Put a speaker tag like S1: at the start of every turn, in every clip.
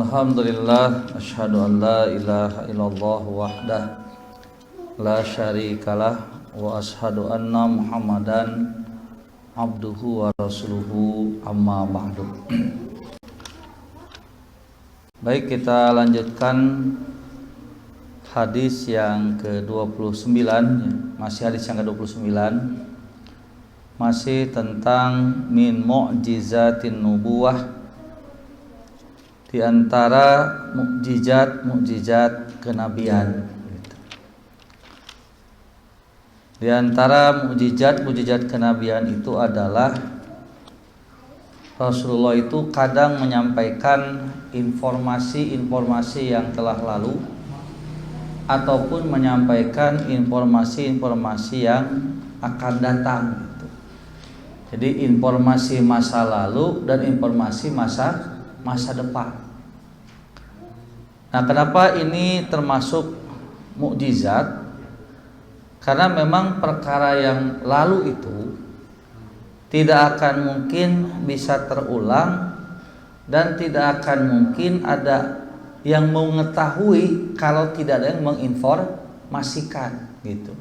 S1: Alhamdulillah, asyhadu an la ilaha illallah wahdah la syarikalah wa asyhadu anna Muhammadan abduhu wa rasuluhu amma ba'du. Baik, kita lanjutkan hadis yang ke-29, masih hadis yang ke-29, masih tentang min mu'jizatin nubuwah, di antara mukjizat kenabian. Di antara mukjizat kenabian itu adalah Rasulullah itu kadang menyampaikan informasi-informasi yang telah lalu ataupun menyampaikan informasi-informasi yang akan datang gitu. Jadi informasi masa lalu dan informasi masa depan. Nah, kenapa ini termasuk mukjizat? Karena memang perkara yang lalu itu tidak akan mungkin bisa terulang dan tidak akan mungkin ada yang mengetahui kalau tidak ada yang menginformasikan gitu.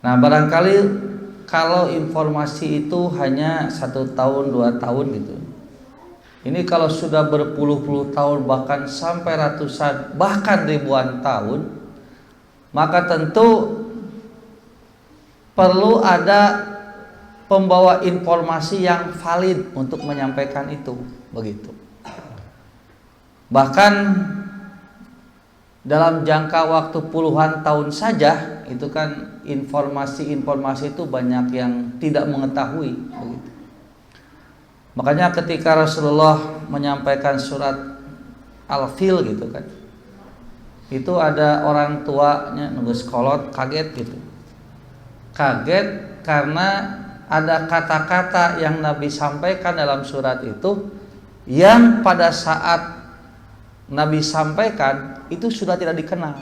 S1: Nah, barangkali kalau informasi itu hanya 1 tahun 2 tahun gitu. Ini kalau sudah berpuluh-puluh tahun bahkan sampai ratusan bahkan ribuan tahun, maka tentu perlu ada pembawa informasi yang valid untuk menyampaikan itu, begitu. Bahkan dalam jangka waktu puluhan tahun saja itu kan informasi-informasi itu banyak yang tidak mengetahui, begitu. Makanya ketika Rasulullah menyampaikan surat Al-Fil gitu kan, itu ada orang tuanya nunggu sekolot kaget gitu. Kaget karena ada kata-kata yang Nabi sampaikan dalam surat itu yang pada saat Nabi sampaikan itu sudah tidak dikenal.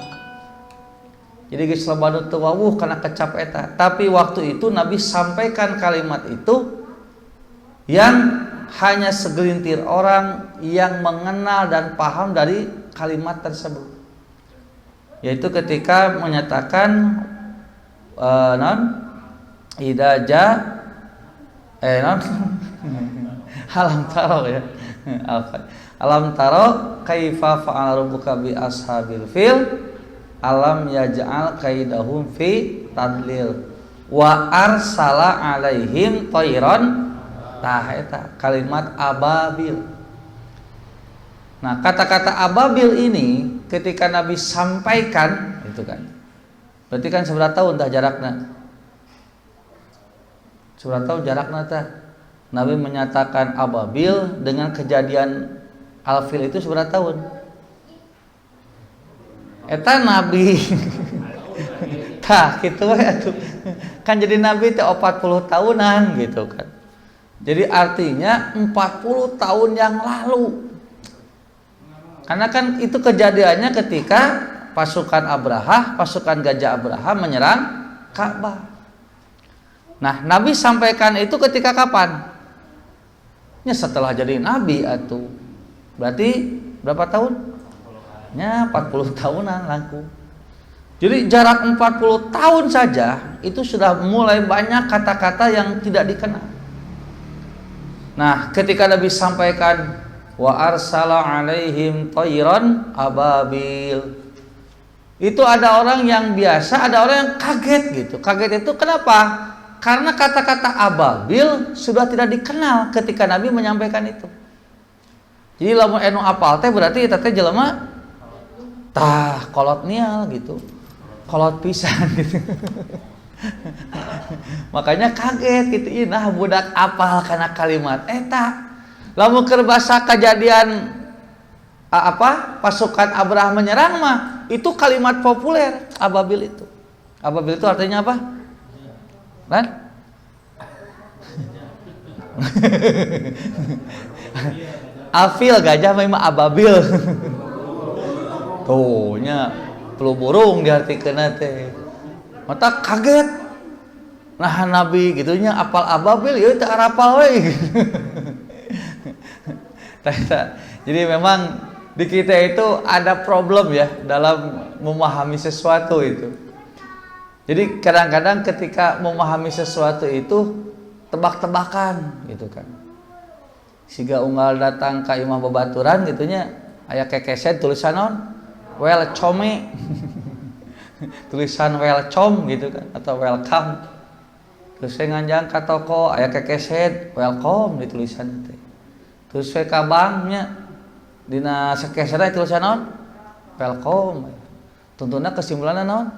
S1: Jadi geus lobanu teu wawuh karena kecap eta. Tapi waktu itu Nabi sampaikan kalimat itu yang hanya segelintir orang yang mengenal dan paham dari kalimat tersebut, yaitu ketika menyatakan alam taro ya, alam taro kaifa fa'ala rabbuka bi ashabil fil alam yaj'al kaidahum fi tadlil wa arsala alaihim tayran. Nah, eta kalimat ababil. Nah, kata-kata ababil ini ketika Nabi sampaikan itu kan, berarti kan seberapa tahun tah jarakna? Seberapa tahun jarakna tah? Nabi menyatakan ababil dengan kejadian Al-Fil itu seberapa tahun? Eta Nabi tah kitu we atuh. Kan jadi Nabi teh 40 tahunan gitu kan. Jadi artinya 40 tahun yang lalu. Karena kan itu kejadiannya ketika pasukan Gajah Abraha menyerang Ka'bah. Nah, Nabi sampaikan itu ketika kapan? Ya setelah jadi Nabi atuh. Berarti berapa tahun? Ya 40 tahunan laku. Jadi jarak 40 tahun saja itu sudah mulai banyak kata-kata yang tidak dikenal. Nah, ketika Nabi sampaikan wa arsala alaihim tayran ababil, itu ada orang yang biasa, ada orang yang kaget gitu. Kaget itu kenapa? Karena kata-kata ababil sudah tidak dikenal ketika Nabi menyampaikan itu. Jadi lamun anu apal teh berarti eta teh jelema tah kolot nial gitu. Kolot pisan gitu. Makanya kaget gitu. Nah, budak apal karena kalimat eta. Lamun keur basa kejadian pasukan Abraha menyerang mah itu kalimat populer ababil itu. Ababil itu artinya apa? Kan? Afil gajah memang ababil. Tuh nya flu burung diartikeun teh. Mata kaget. Nah, Nabi gitunya apal ababil ya teu arapal we. Jadi memang di kita itu ada problem ya dalam memahami sesuatu itu. Jadi kadang-kadang ketika memahami sesuatu itu tebak-tebakan gitu kan. Siga unggal datang ke imah babaturan gitunya aya kekeset tulisan non welcome tulisan welcome gitu kan atau welcome. Terus saya nganjang ke toko aya kekeset welcome di tulisan itu. Terus saya ka banknya dina kekeset aya tulisan non welcome. Tuntuna kesimpulanna non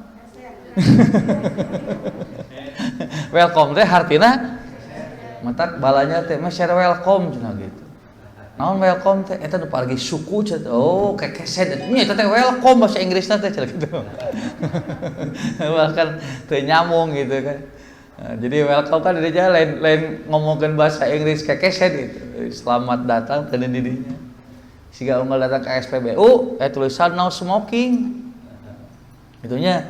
S1: welcome teh artina matak balanya teh mah share welcome cenah gitu. Naon welcome teh eta nu pargi suku cenah. Oh kekeset nya eta teh welcome bahasa Inggrisna teh cenah gitu. Bahkan teu nyambung gitu kan. Nah, jadi welcome kan di jalan lain ngomongkeun bahasa Inggris kekeset gitu. Selamat datang teh di didinya. Siga unggal datang ke SPBU tulisan no smoking. Itunya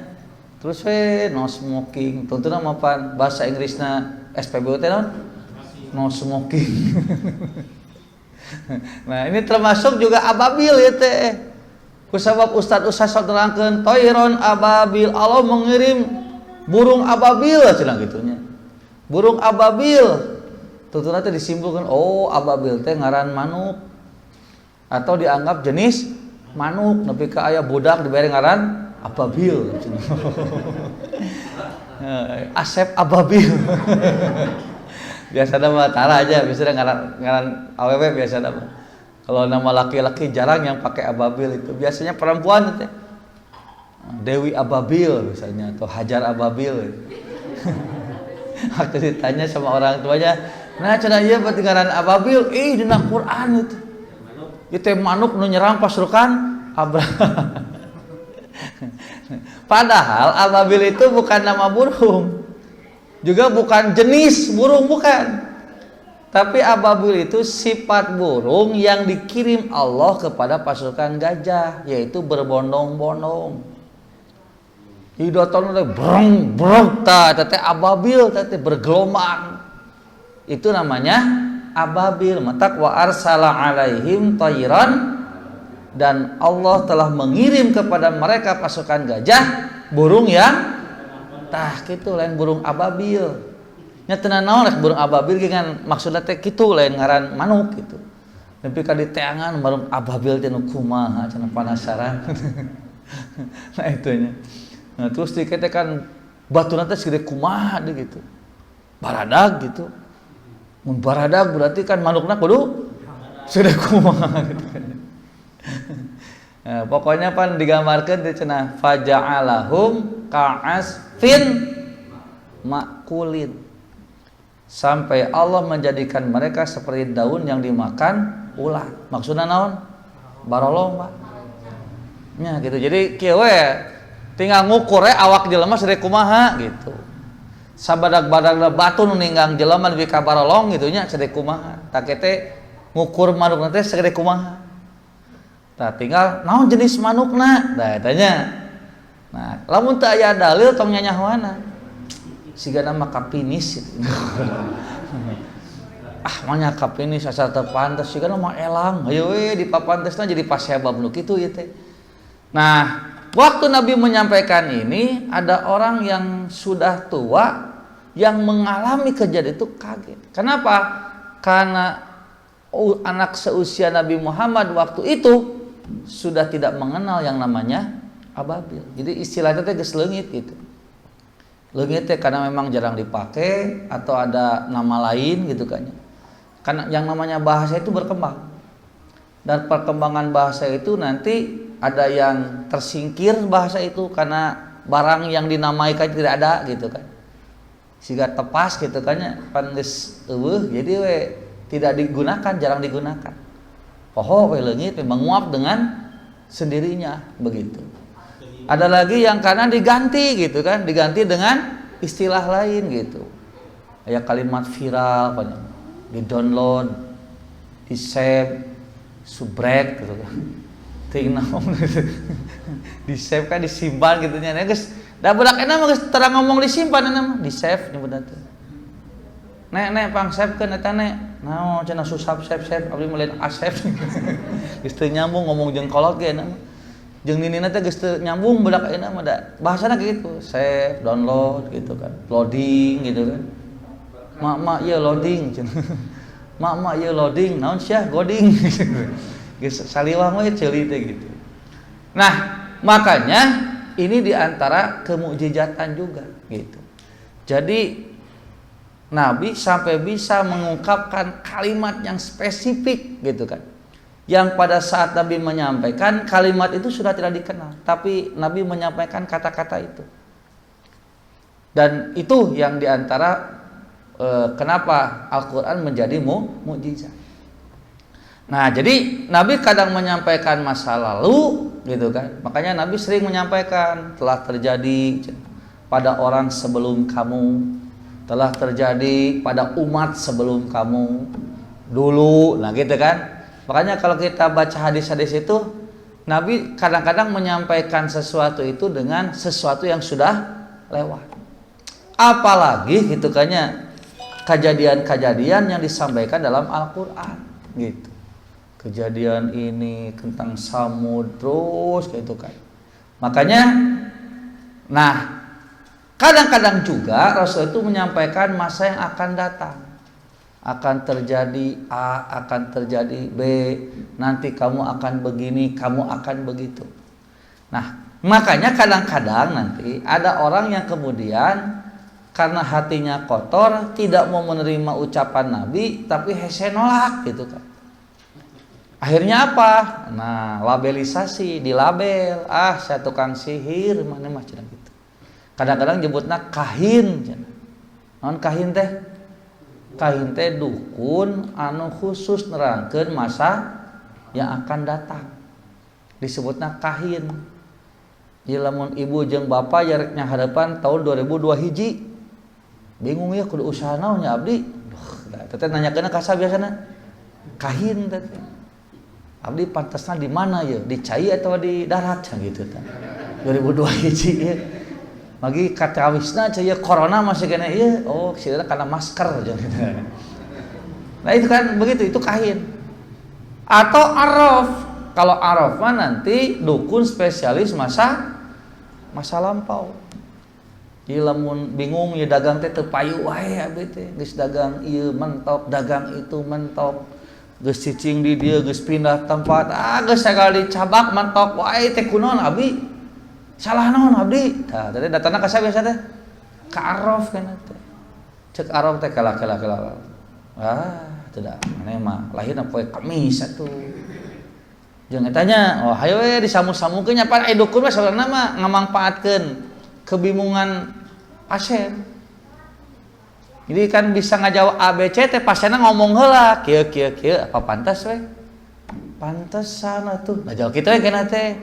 S1: terus no smoking. Tuntuna mapan bahasa Inggrisna SPBU teh naon? No smoking. Nah ini termasuk juga ababil ya teh. Kusabab Ustaz sok nerangkeun toiron ababil, Allah mengirim burung ababil cenah gitunya. Burung ababil. Tutuna teh disimpulkeun oh ababil teh ngaran manuk. Atau dianggap jenis manuk nepi ka aya budak dibere ngaran ababil. Asep ababil. Biasa nama Tara aja, biasanya ngaran awewe biasa nama. Kalau nama laki-laki jarang yang pakai ababil itu. Biasanya perempuan itu. Dewi Ababil misalnya atau Hajar Ababil. Waktu ditanya sama orang tuanya, nah cenah ieu berarti ngaran ababil, dina Quran itu. Itu manuk nu nyerang pasukan Abraham. Padahal ababil itu bukan nama burung. Juga bukan jenis burung, bukan. Tapi ababil itu sifat burung yang dikirim Allah kepada pasukan gajah, yaitu berbondong-bondong. Hidoton teh breng breng teh ababil teh bergelombang. Itu namanya ababil. Matak wa arsala alaihim tayran, dan Allah telah mengirim kepada mereka pasukan gajah burung yang tah kitu lain burung ababil. Nya teu naon rek burung ababil ge kan maksudna teh kitu lain ngaran manuk gitu. Nepi ka diteangan burung ababil teh nu kumaha cenah penasaran. Nah itunya. Nah terus dikit kan batuna teh segede kumaha deui gitu. Baradag gitu. Mun baradag berarti kan manukna kudu segede kumaha gitu kan. Nah, pokoknya pan digambarkeun teh cenah faja'alahum ka'asfin makulin, sampai Allah menjadikan mereka seperti daun yang dimakan ulat. Maksudna naon? Barolong, Pak. Nya gitu. Jadi kieu we tinggal ngukur awak jelema sadaya kumaha gitu. Sabadag-badagna batu nu ninggang jelema nepi ka barolong gitu nya sadaya kumaha. Tak teh ngukur manukna teh sadaya kumaha. Nah, tinggal naon jenis manukna, dah tanya. Nah, lamun teu aya dalil tong nyanyahwana. Sigana mah kapinis gitu. Manya kapinis asal teu pantes, sigana mah elang. Hayu we di papantesna jadi pasebab nu kitu ieu teh. Nah, waktu Nabi menyampaikan ini, ada orang yang sudah tua yang mengalami kejadian itu kaget. Kenapa? Karena anak seusia Nabi Muhammad waktu itu sudah tidak mengenal yang namanya ababil. Jadi istilahnya teh geus leungit gitu. Leungit teh karena memang jarang dipakai atau ada nama lain gitu kan. Karena yang namanya bahasa itu berkembang. Dan perkembangan bahasa itu nanti ada yang tersingkir bahasa itu karena barang yang dinamaikan tidak ada gitu kan. Siga tepas gitu kan nya pan geus eueuh jadi we tidak digunakan, jarang digunakan. Poho we leungit menguap dengan sendirinya begitu. Ada lagi yang karena diganti gitu kan, diganti dengan istilah lain gitu. Aya kalimat viral, di-download, di-save, subrek gitu kan. Ting naon di-save kan disimpan gitu nya. Geus da budak eta mah geus terang ngomong disimpan eta mah, di-save nyebutna teh. Nek pang savekeun eta nek. naon cenah susah sep abdi melihat asep geus teu nyambung ngomong jeung kolot ge na jeung ninina teh geus teu nyambung budak ayeuna mah da bahasana gitu save download gitu kan loading gitu kan mak ieu loading cenah mak ieu loading naon sia goding geus saliwah mah ceuli teh gitu. Nah makanya ini diantara kemukjizatan juga gitu. Jadi Nabi sampai bisa mengungkapkan kalimat yang spesifik gitu kan. Yang pada saat Nabi menyampaikan kalimat itu sudah tidak dikenal, tapi Nabi menyampaikan kata-kata itu. Dan itu yang diantara kenapa Al-Quran menjadi mukjizat. Nah jadi Nabi kadang menyampaikan masa lalu gitu kan. Makanya Nabi sering menyampaikan telah terjadi pada orang sebelum kamu, telah terjadi pada umat sebelum kamu dulu, nah gitu kan. Makanya kalau kita baca hadis-hadis itu, Nabi kadang-kadang menyampaikan sesuatu itu dengan sesuatu yang sudah lewat. Apalagi gitu kayaknya kejadian-kejadian yang disampaikan dalam Al-Quran gitu. Kejadian ini tentang Samud terus gitu kan. Makanya, nah kadang-kadang juga Rasul itu menyampaikan masa yang akan datang. Akan terjadi A, akan terjadi B, nanti kamu akan begini, kamu akan begitu. Nah, makanya kadang-kadang nanti ada orang yang kemudian karena hatinya kotor, tidak mau menerima ucapan Nabi, tapi hese nolak gitu kan. Akhirnya apa? Nah, labelisasi, dilabel, saya tukang sihir, mana mah cenah gitu. Kadang-kadang nyebutna kahin cenah. Naon kahin teh? Kahin teh dukun anu khusus nerangkeun masa yang akan datang. Disebutna kahin. Ieu lamun ibu jeung bapa yarek hadapan tahun 2002 hiji. Bingung ya kudu usaha naon nya abdi? Duh, teh nanyakeun ka biasana? Kahin teh. Abdi pantasna di mana ya? Di cai atau di darat gitu teh. 2002 hiji ya. Magi katawisna cai corona masih kena ieu. Oh, sieuna kana masker gitu. Nah, itu kan begitu, itu kahin. Atau araf. Kalau araf mah nanti dukun spesialis masa lampau. Ieu lamun bingung ieu dagang teh teu payu wae abdi teh. Geus dagang ieu mentok, dagang itu mentok. Geus cicing di dieu geus pindah tempat, geus sagala dicabak mentok wae teh kunaon abdi? Salah naon abdi? Tah tadi datana ka biasa teh? Ka araf kana teh. Cek araf teh kala. Teu da, maneh mah lahirna poe Kamis atuh. Jeung etanya, oh hayo we disamu-samukeun nya pan dukun mah sabarna mah ngamangpaatkeun kebingungan pasien. Jadi kan bisa ngajawab ABC teh pasienna ngomong heula, kieu apa pantas we? Pantesan atuh. Nah jawab kitu we kana teh.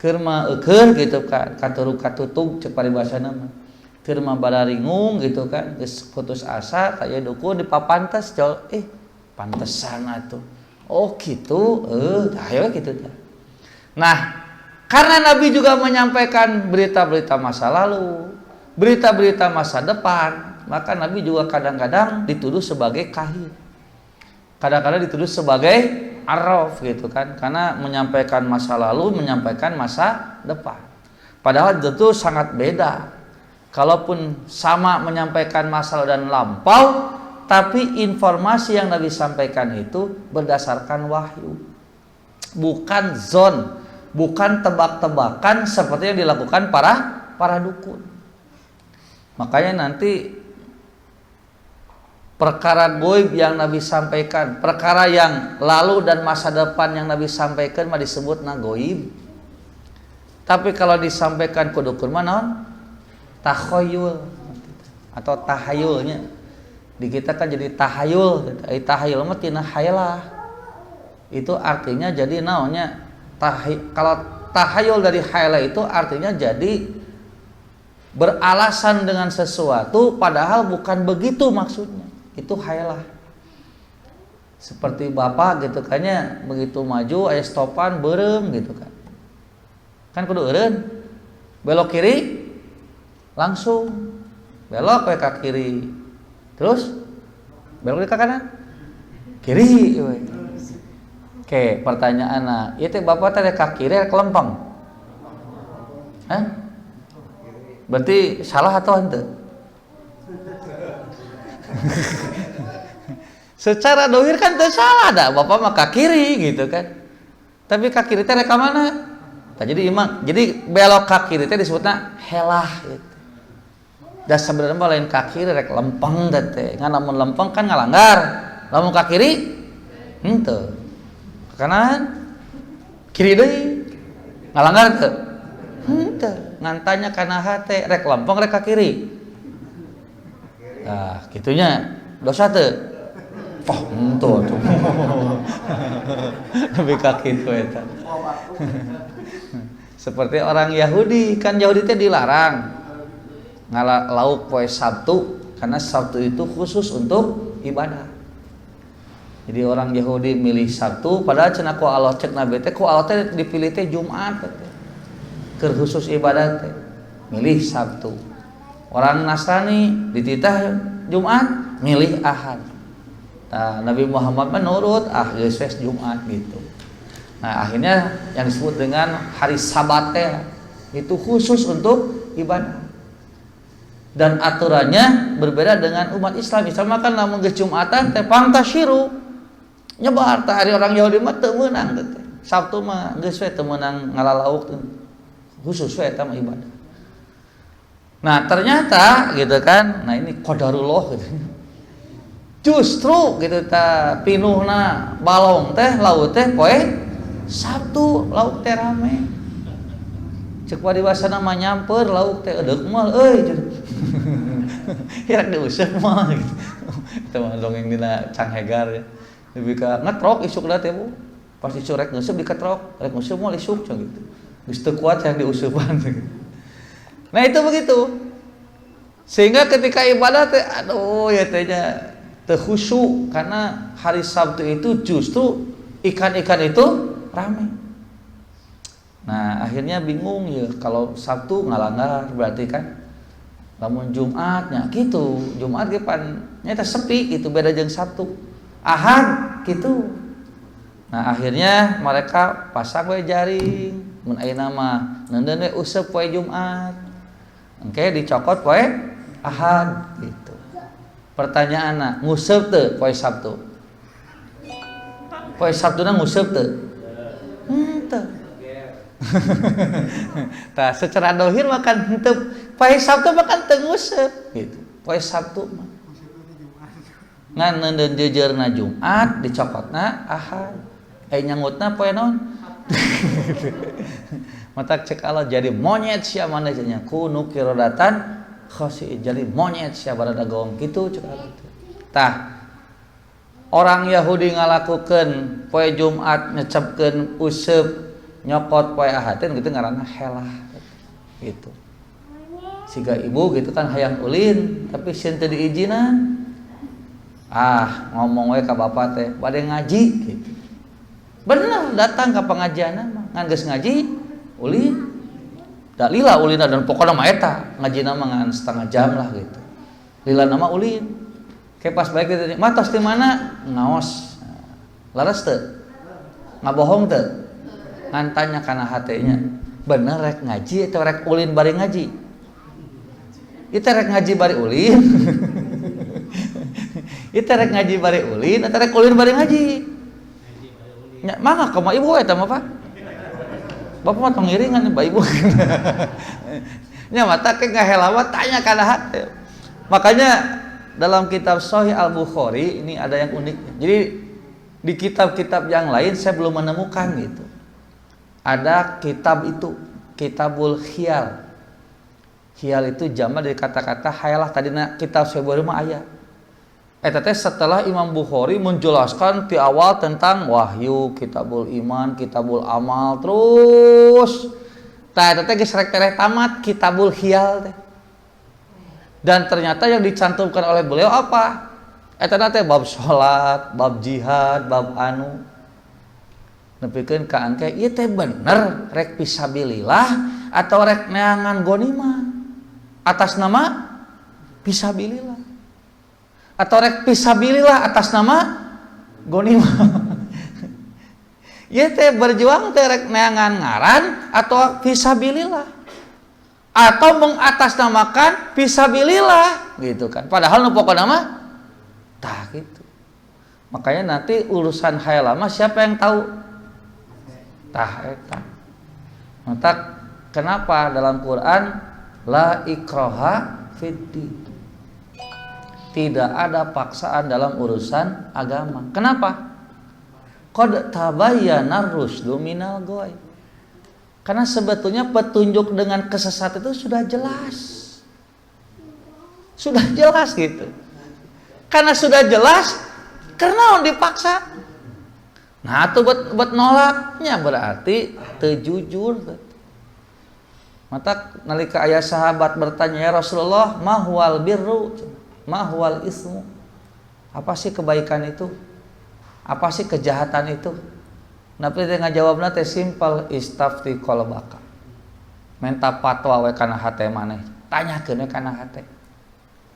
S1: Keur mah eukeun gitu kan, katurug katutug cek paribasana mah. Keur mah badaringung gitu kan, geus putus asa ka ieu dukun dipapantes jawab pantesan atuh. Oh gitu, hayo gitu teh. Nah, karena Nabi juga menyampaikan berita-berita masa lalu, berita-berita masa depan, maka Nabi juga kadang-kadang dituduh sebagai kahin. Kadang-kadang dituduh sebagai araf gitu kan, karena menyampaikan masa lalu, menyampaikan masa depan. Padahal itu sangat beda. Kalaupun sama menyampaikan masa lalu dan lampau, tapi informasi yang Nabi sampaikan itu berdasarkan wahyu. Bukan zon, bukan tebak-tebakan seperti yang dilakukan para dukun. Makanya nanti perkara goib yang Nabi sampaikan, perkara yang lalu dan masa depan yang Nabi sampaikan mah disebut goib. Tapi kalau disampaikan ku dukun mah naon? Takhayul atau tahayulnya. Di kita kan jadi tahayul. Tahayul mah tina hayalah. Itu artinya jadi naonnya? Kalau tahayul dari hayalah itu artinya jadi beralasan dengan sesuatu padahal bukan begitu maksudnya. Itu hayalah. Seperti bapak gitu kayaknya begitu maju aya stopan beureum gitu kan. Kan kudu eureun. Belok kiri langsung belok ke kiri. Terus belok ke kanan Kiri we. Oke, pertanyaanna, ieu teh bapak teh ka kiri ka lempeng? Hah? Berarti salah atau henteu? Secara dohir kan teu salah dah, bapak mah ka kiri gitu kan. Tapi ka kiri teh rek ka mana? Tah jadi imam, jadi belok ka kiri teh disebutna helah gitu. Da sebenarnya mah lain ka kiri rek lempeng teh. Ngan lamun lempeng kan ngalanggar. Lamun ka kiri henteu. Ka kanan kiri deui. Ngalanggar teu? Henteu. Ngan tanya kana hate rek lempeng rek ka kiri. Nah, kitunya dosa teu? Oh, henteu tuh. Lebih ka kitu eta. Seperti orang Yahudi, kan Yahudi teh dilarang ngalauk poe Sabtu karena Sabtu itu khusus untuk ibadah. Jadi orang Yahudi milih Sabtu, padahal cenah ku Allah cek nabi teh ku Allah teh dipilih teh Jumat teh. Keur khusus ibadah teh milih Sabtu. Orang Nasrani dititah Jumat milih Ahad. Nah, Nabi Muhammad menurut geus wes Jumat gitu. Nah, akhirnya yang disebut dengan hari Sabat teh itu khusus untuk ibadah. Dan aturannya berbeda dengan umat Islam. Islam kan lamun geus Jumatan teh pangtasyiru. Nyebar teh hari orang Yahudi mah teu meunang teh. Sabtu mah geus we teu meunang ngalalauk khusus we eta mah ibadah. Nah, ternyata gitu kan. Nah, ini qadarullah gitu. Justru gitu ta pinuhna balong teh laut teh poe Sabtu lauk teh rame. Cek padiwasana mah nyamper lauk teh edeuk moal euy. Ya diuseup mah gitu. Eta mah dongeng dina Canghegar ya. Lebih ka ngetrok isukna teh Bu. Pas isuk rek ngeusup diketrok, rek ngeusup moal isuk cang gitu. Geus teu kuat yang diusupan gitu. Nah itu begitu. Sehingga ketika ibadah teh aduh ya teh nya teu khusyuk karena hari Sabtu itu justru ikan-ikan itu ramai. Nah akhirnya bingung ya kalau Sabtu ngalanggar berarti kan lamun Jumatnya gitu. Jumat ge pan nyata sepi gitu beda jeung Sabtu. Ahad gitu. Nah akhirnya mereka pasang we jaring mun ayeuna mah neundeun we useup poe Jumat. Engke dicokot poe Ahad gitu. Pertanyaanna nguseup teu poe Sabtu? Poe Sabtuna nguseup teu? Henteu. Tah secara dohir mah kan henteu. Poe Sabtu mah kan teu nguseup gitu. Poe Sabtu mah ngan neundeun jejeurna Jumat dicokotna Ahad. Nyangutna poe naon? Mata cek Allah jadi monyet sia mana cenah kunu kirodatan khasi jadi monyet sia barada gong kitu cek Allah. Tah orang Yahudi ngalakukeun poe Jumat nyecepkeun useup nyokot poe Ahad teh gitu ngaranna helah gitu. Siga ibu gitu kan hayang ulin tapi sieun teu diijinan. Ngomong we ka bapak teh bade ngaji gitu. Bener datang ke pengajian mah ngan geus ngaji ulin. Da lila ulina dan pokona mah eta ngajina mah ngan setengah jam lah gitu. Lila nama ulin. Ke pas baik gitu mah tos di mana? Ngaos. Laras teu? Ngabohong teu? Ngan tanya kana hatenya. Bener rek ngaji atau rek ulin bari ngaji? Itu rek ngaji bari ulin. Itu rek ngaji bari ulin atau rek ulin bari ngaji? Nya mangga ka ibu eta mah Pak. Bapak mah tong ngiringan Bapak Ibu. Nya mata ke ngahelawa tanya kana hate. Makanya dalam kitab Sahih Al-Bukhari ini ada yang unik. Jadi di kitab-kitab yang lain saya belum menemukan gitu. Ada kitab itu, Kitabul Khiyal. Khiyal itu jamak dari kata-kata hayalah tadina kitab Sahih Bukhari mah aya. Eta teh setelah Imam Bukhari menjelaskan di awal tentang wahyu, kitabul iman, kitabul amal, terus tah eta teh geus rek tamat kitabul khiyal teh. Dan ternyata yang dicantumkan oleh beliau apa? Eta teh bab salat, bab jihad, bab anu. Nepikeun ka angke ieu teh bener rek fisabilillah atau rek neangan gonimah atas nama fisabilillah. Atau rek fisabilillah atas nama Gonimah. Ya teh berjuang teh rek neangan ngaran atau fisabilillah. Atau mengatasnamakan fisabilillah gitu kan. Padahal nu pokona mah tah gitu. Makanya nanti urusan hayal lama siapa yang tahu? Tah eta. Maka kenapa dalam Quran la ikraha fiddin? Tidak ada paksaan dalam urusan agama. Kenapa? Qad tabayyana rusdu minal ghoi. Karena sebetulnya petunjuk dengan kesesatan itu sudah jelas. Sudah jelas gitu. Karena sudah jelas, karena dipaksa. Nah, itu buat nolaknya berarti tejujur. Maka nalika aya sahabat bertanya, "Ya Rasulullah, ma huwal birru? Ma huwal ismu?" Apa sih kebaikan itu? Apa sih kejahatan itu? Nabi teh ngajawabna teh simpel, istafti qalbaka. Menta fatwa we kana hate maneh. Tanyakeun we kana hate.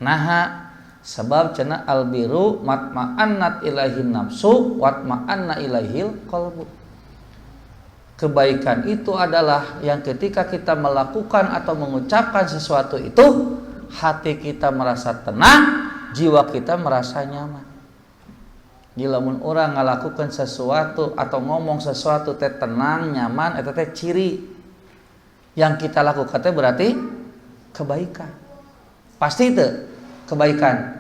S1: Naha sebab cenah albiru matma'annat ilaihin nafsu watma'anna ilaihil qalbu. Kebaikan itu adalah yang ketika kita melakukan atau mengucapkan sesuatu itu, hati kita merasa tenang, jiwa kita merasa nyaman. Lamun orang ngalakukan sesuatu atau ngomong sesuatu teh tenang, nyaman, eta teh ciri yang kita lakukan teh berarti kebaikan. Pasti itu kebaikan.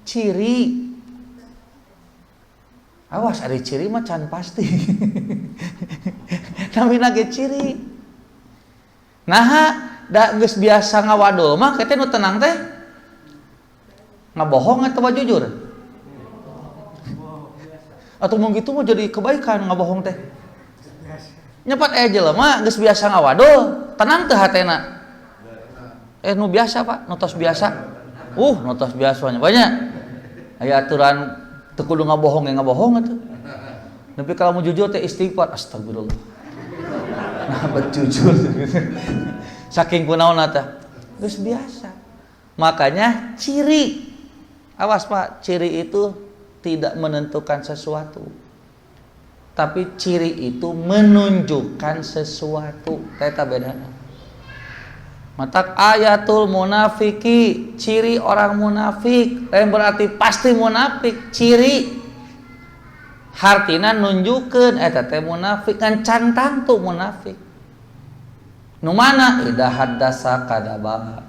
S1: Ciri. Awas ada ciri mah can pasti. Namina ge ciri. Naha da geus biasa ngawadul mah kete nu tenang teh ngabohong atau jujur? Atau mau gitu mau jadi kebaikan ngabohong teh. Nyepat aja lah mah geus biasa ngawadul, tenang teh hatena. Nu biasa Pak, nu tos biasa. Nu tos biasa banyak. Aya aturan teu kudu ngabohong ge ngabohong atuh. Tapi kalau mau jujur teh istighfar, astagfirullah. Nah, jujur. Saking kunaonna teh geus biasa. Makanya ciri. Awas Pak, ciri itu tidak menentukan sesuatu, tapi ciri itu menunjukkan sesuatu. Eta bedana. Matak ayatul munafiki, ciri orang munafik, lain berarti pasti munafik. Ciri hartina nunjukkeun eta teh munafik, kan cantang tuh munafik. Nu mana idza haddasa kadaba,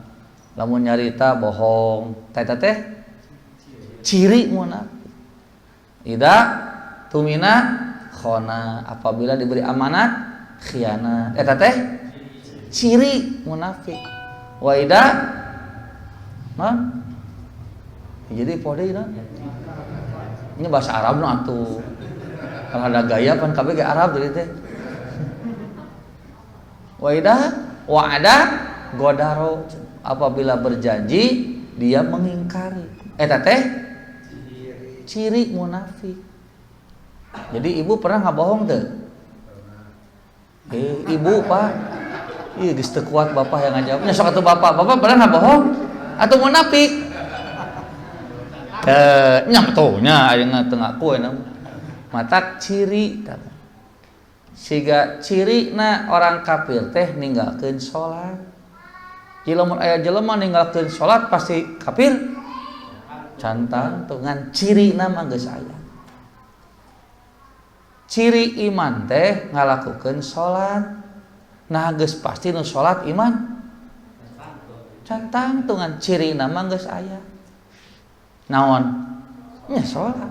S1: lamun nyarita bohong. Eta teh ciri munafik. Ida tumina khona, apabila diberi amanat khianat. Eta teh ciri munafik. Wa ida non jadi pode ina. Ini bahasa Arab nu atuh. Kalau ada gaya pan kabeh ge Arab jadi teh. Wa ida wa'ada godaro, apabila berjanji dia mengingkari. Eta teh ciri munafik. Jadi ibu pernah ngabohong teu? Ibu Pak. Ih geus teu kuat bapak yang ngajawabnya. Sok atuh bapak pernah ngabohong atau munafik? Nya betunya aya teu ngaku euna. Mata ciri tah. Siga cirina orang kafir teh ninggalkeun salat. Lamun aya jelema ninggalkeun salat pasti kafir. Cantang dengan ciri nama geus aya. Ciri iman teh ngalakukeun salat. Nah geus pasti nu salat iman. Cantang dengan ciri nama geus aya. Naon? Nya salat.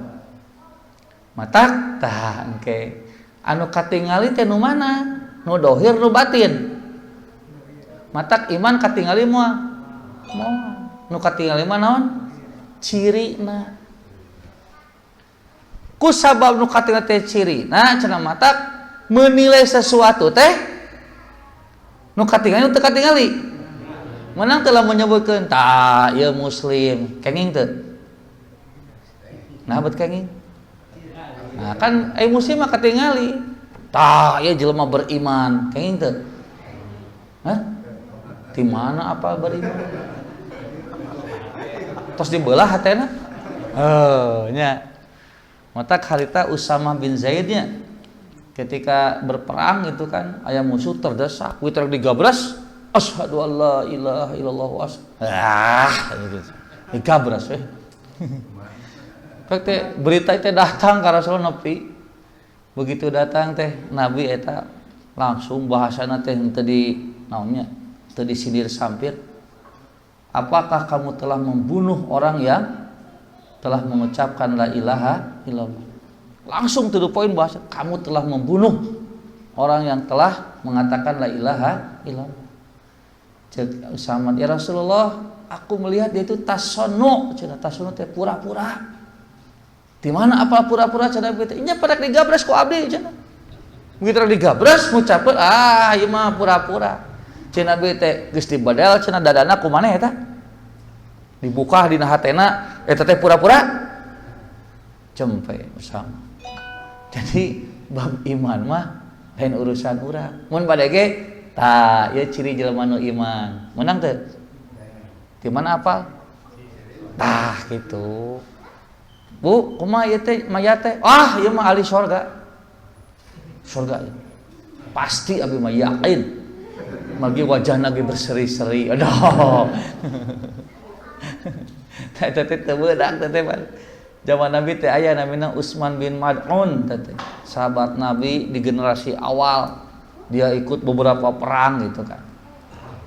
S1: Matak tah engke anu katingali teh nu mana? Nu dohir nu batin. Matak iman katingali moal. Nu katingali mah naon? Cirina. Ku sabab nu katingali teh cirina cenah matak menilai sesuatu teh nu katingali nu teu katingali. Menang telah menyebutkeun tah ieu muslim, kenging teu? Nah bet kenging. Nah kan muslim mah katingali. Tah ieu jelema beriman, kenging teu? Hah? Di mana apa beriman? Tos dibelah hatena? Nya. Mata harita Usama bin Zaidnya ketika berperang itu kan aya musuh terdesak, witar digabras, asyhadu alla ilaha illallah wa gitu. Digabras we. Teh berita teh datang ka Rasul nepi. Begitu datang teh Nabi eta langsung bahasana teh teu di naonnya, teu disindir sampir. Apakah kamu telah membunuh orang yang telah mengucapkan la ilaha illallah? Langsung to the point bahasa, kamu telah membunuh orang yang telah mengatakan la ilaha illallah. Cek Usama, ya Rasulullah, aku melihat dia itu tasono, cenah tasono teh pura-pura. Di mana apa pura-pura cenah beuteung? Nya pada digabras ku abdi cenah. Begitu digabras ngucapkeun ieu mah pura-pura. Cenah beuteung geus dibadal cenah dadana kumaneh eta? Dibuka dina hatena eta teh pura-pura cempe Usama. Jadi bab iman mah lain urusan urang. Mun bade ge tah ieu ciri jelema nu iman. Menang teu? Di mana apal? Tah gitu. Bu, kumaha ieu teh mayat teh? Ieu mah ahli surga. Surga. Pasti abi mah yakin. Magi wajahna ge berseri-seri. Aduh. Tah teh teu beunang teh zaman Nabi teh aya namina Utsman bin Mad'un teh sahabat Nabi di generasi awal, dia ikut beberapa perang gitu kan.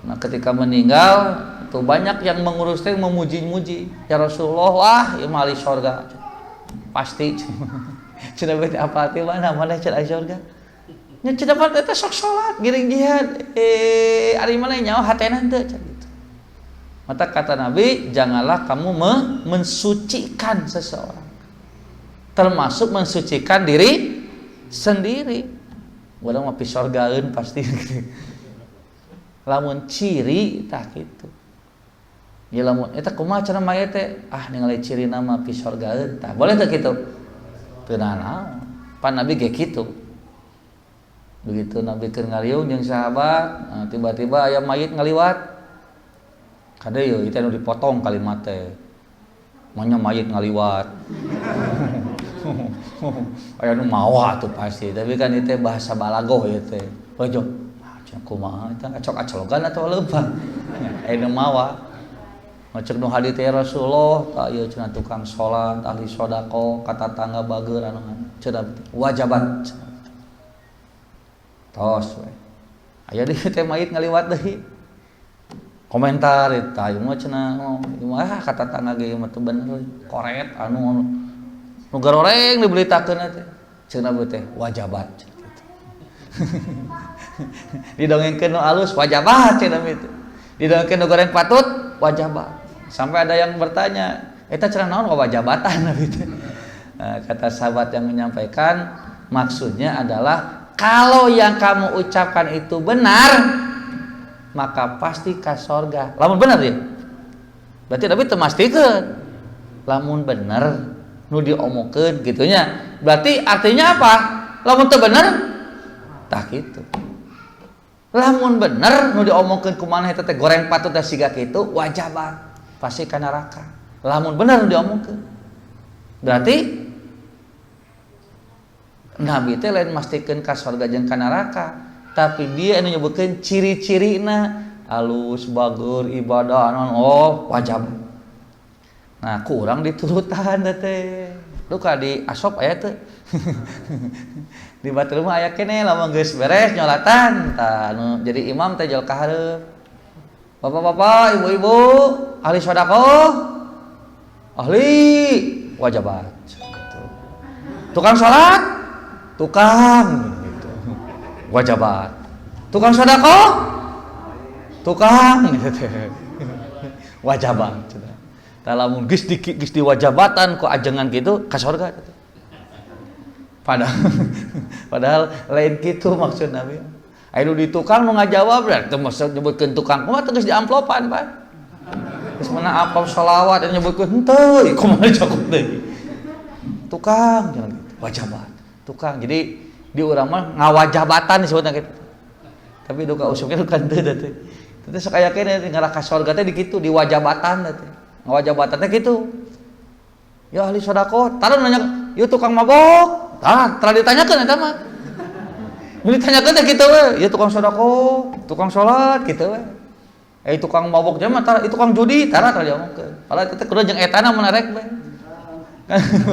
S1: Nah ketika meninggal tuh banyak yang mengurus teh memuji-muji, ya Rasulullah wah ieu mah ahli surga pasti. Cenah beuteung apa teh mana cenah ahli surga nya cenah pan teh sok salat giring jihad ari mana nyawa hatena teu cenah. Maka kata Nabi, janganlah kamu mensucikan seseorang, termasuk mensucikan diri sendiri. Urang mah pisorgaeun pasti. Lamun ciri tah kitu. Ya lamun eta kumaha cenah mayit teh? Ningali cirina mah pisorgaeun tah. Boleh teh kitu? Teu naon. Pan Nabi ge kitu. Begitu Nabi keur ngariung jeung sahabat, tiba-tiba aya mayit ngaliwat. Kada yeuh itu anu dipotong kalimat teh. Manya mayit ngaliwat. Aya nu mawa tuh pasti, tapi kan itu bahasa balagoh ieu teh. Ojo, cenah kumaha eta acok-acologan atau leumpah. Aya nu mawa. Macek nu hadi teh Rasulullah, tah ieu cenah tukang salat, ahli sedekah, kata tangga bageur anu cenah wajabat. Tos we. Aya di teh mayit ngaliwat deui. Komentar eta ieu mah cenah kata tangga ge mah teu bener koret anu nu garoreng diberitakeun teh cenah beuh teh wajabat gitu. Didongengkeun nu alus wajabat cenah beuh. Didongengkeun nu goreng patut wajabat. Sampai ada yang bertanya, eta cenah naon kok wajabatan gitu. Kata sahabat yang menyampaikan maksudnya adalah kalau yang kamu ucapkan itu benar maka pasti ka surga. Lamun bener ya. Berarti Nabi teu mastikeun. Lamun bener nu diomongkeun kitu nya. Berarti artinya apa? Lamun teu bener tah kitu. Lamun bener nu diomongkeun kumaneh teh goreng patut teh siga kitu wajabat. Pasti ka neraka. Lamun bener nu diomongkeun. Berarti Nabi teh lain mastikeun ka surga jeung ka neraka. Tapi dia anu nyebutkeun ciri-cirina alus bagur ibadah wajib. Nah, kurang diturutan teh. Lu ka di asop aya teu? Di batur mah aya keneh lamun geus beres nyolatan tah anu jadi imam teh jol ka hareup. Bapak-bapak, ibu-ibu, ahli sedekah, ahli wajibat. Tukang salat, tukang wajabat. Tukang sedekah, tukang wajabat. Tah lamun geus diwajabatan ku ajengan kitu ka surga. Padahal lain kitu maksud Nabi. Anu di tukang nu ngajawab teh maksud nyebutkeun tukang kumaha teh geus di amplopan, Pak. Geus meunang apal shalawat anu nyebutkeun henteu, kumaha cakup deui. Tukang jangan gitu, wajabat. Tukang. Jadi di urang mah ngawajabatan disebutna kitu. Tapi duka usupnya bukan teu teh. Teh sok aya keneh neraka surga teh di kitu di wajabatan teh. Ngawajabatan teh kitu. Ya ahli sedekah, taruh nanya ieu tukang mabok. Telah ditanyakeun eta mah. Ditanyakeun teh kitu we, ieu tukang sedekah, tukang salat kitu we. Tukang mabok mah tara itu tukang judi, tara diomongkeun. Padahal teh kudu jeung etana mun arek we.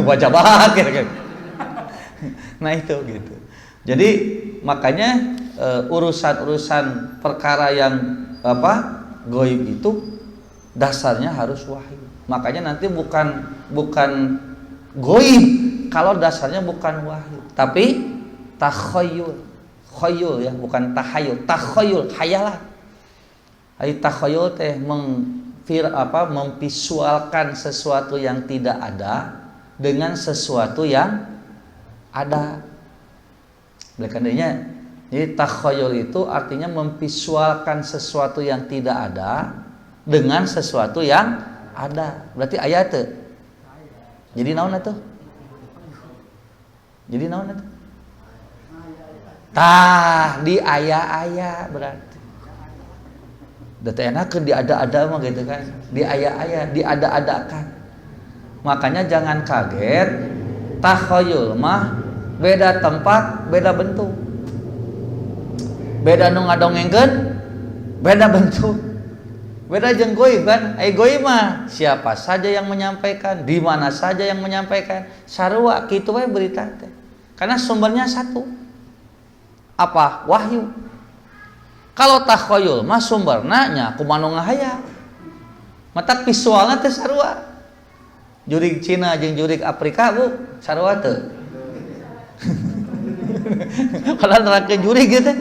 S1: Wajah banget gitu. Nah itu gitu. Jadi makanya urusan-urusan perkara yang gaib itu dasarnya harus wahyu. Makanya nanti bukan gaib kalau dasarnya bukan wahyu, tapi takhayyul. Khayyul ya, bukan tahayul. Takhayyul, khayalan. Ai takhayyul teh memvisualkan sesuatu yang tidak ada dengan sesuatu yang ada. Oleh karenanya, jadi takhayyul itu artinya memvisualkan sesuatu yang tidak ada dengan sesuatu yang ada. Berarti ayat teh. Jadi naon atuh? Jadi naon atuh? Tah di aya-aya berarti. Da teh enakeun diada-ada mah gitu kan. Di aya-aya, diada-adakan. Makanya jangan kaget, takhayyul mah beda tempat, beda bentuk. Beda nu ngadongengkeun, beda bentuk. Beda jeung goib kan? Goib mah siapa saja yang menyampaikan, di mana saja yang menyampaikan. Sarua kitu we berita teh. Karena sumbernya satu. Apa? Wahyu. Kalau takhayyul mah sumberna nya kumaha nu ngahayal. Matak visualna teh sarua. Jurig Cina jeung jurig Afrika Bu, sarua teu. Padahal nerangkeun jurig gitu.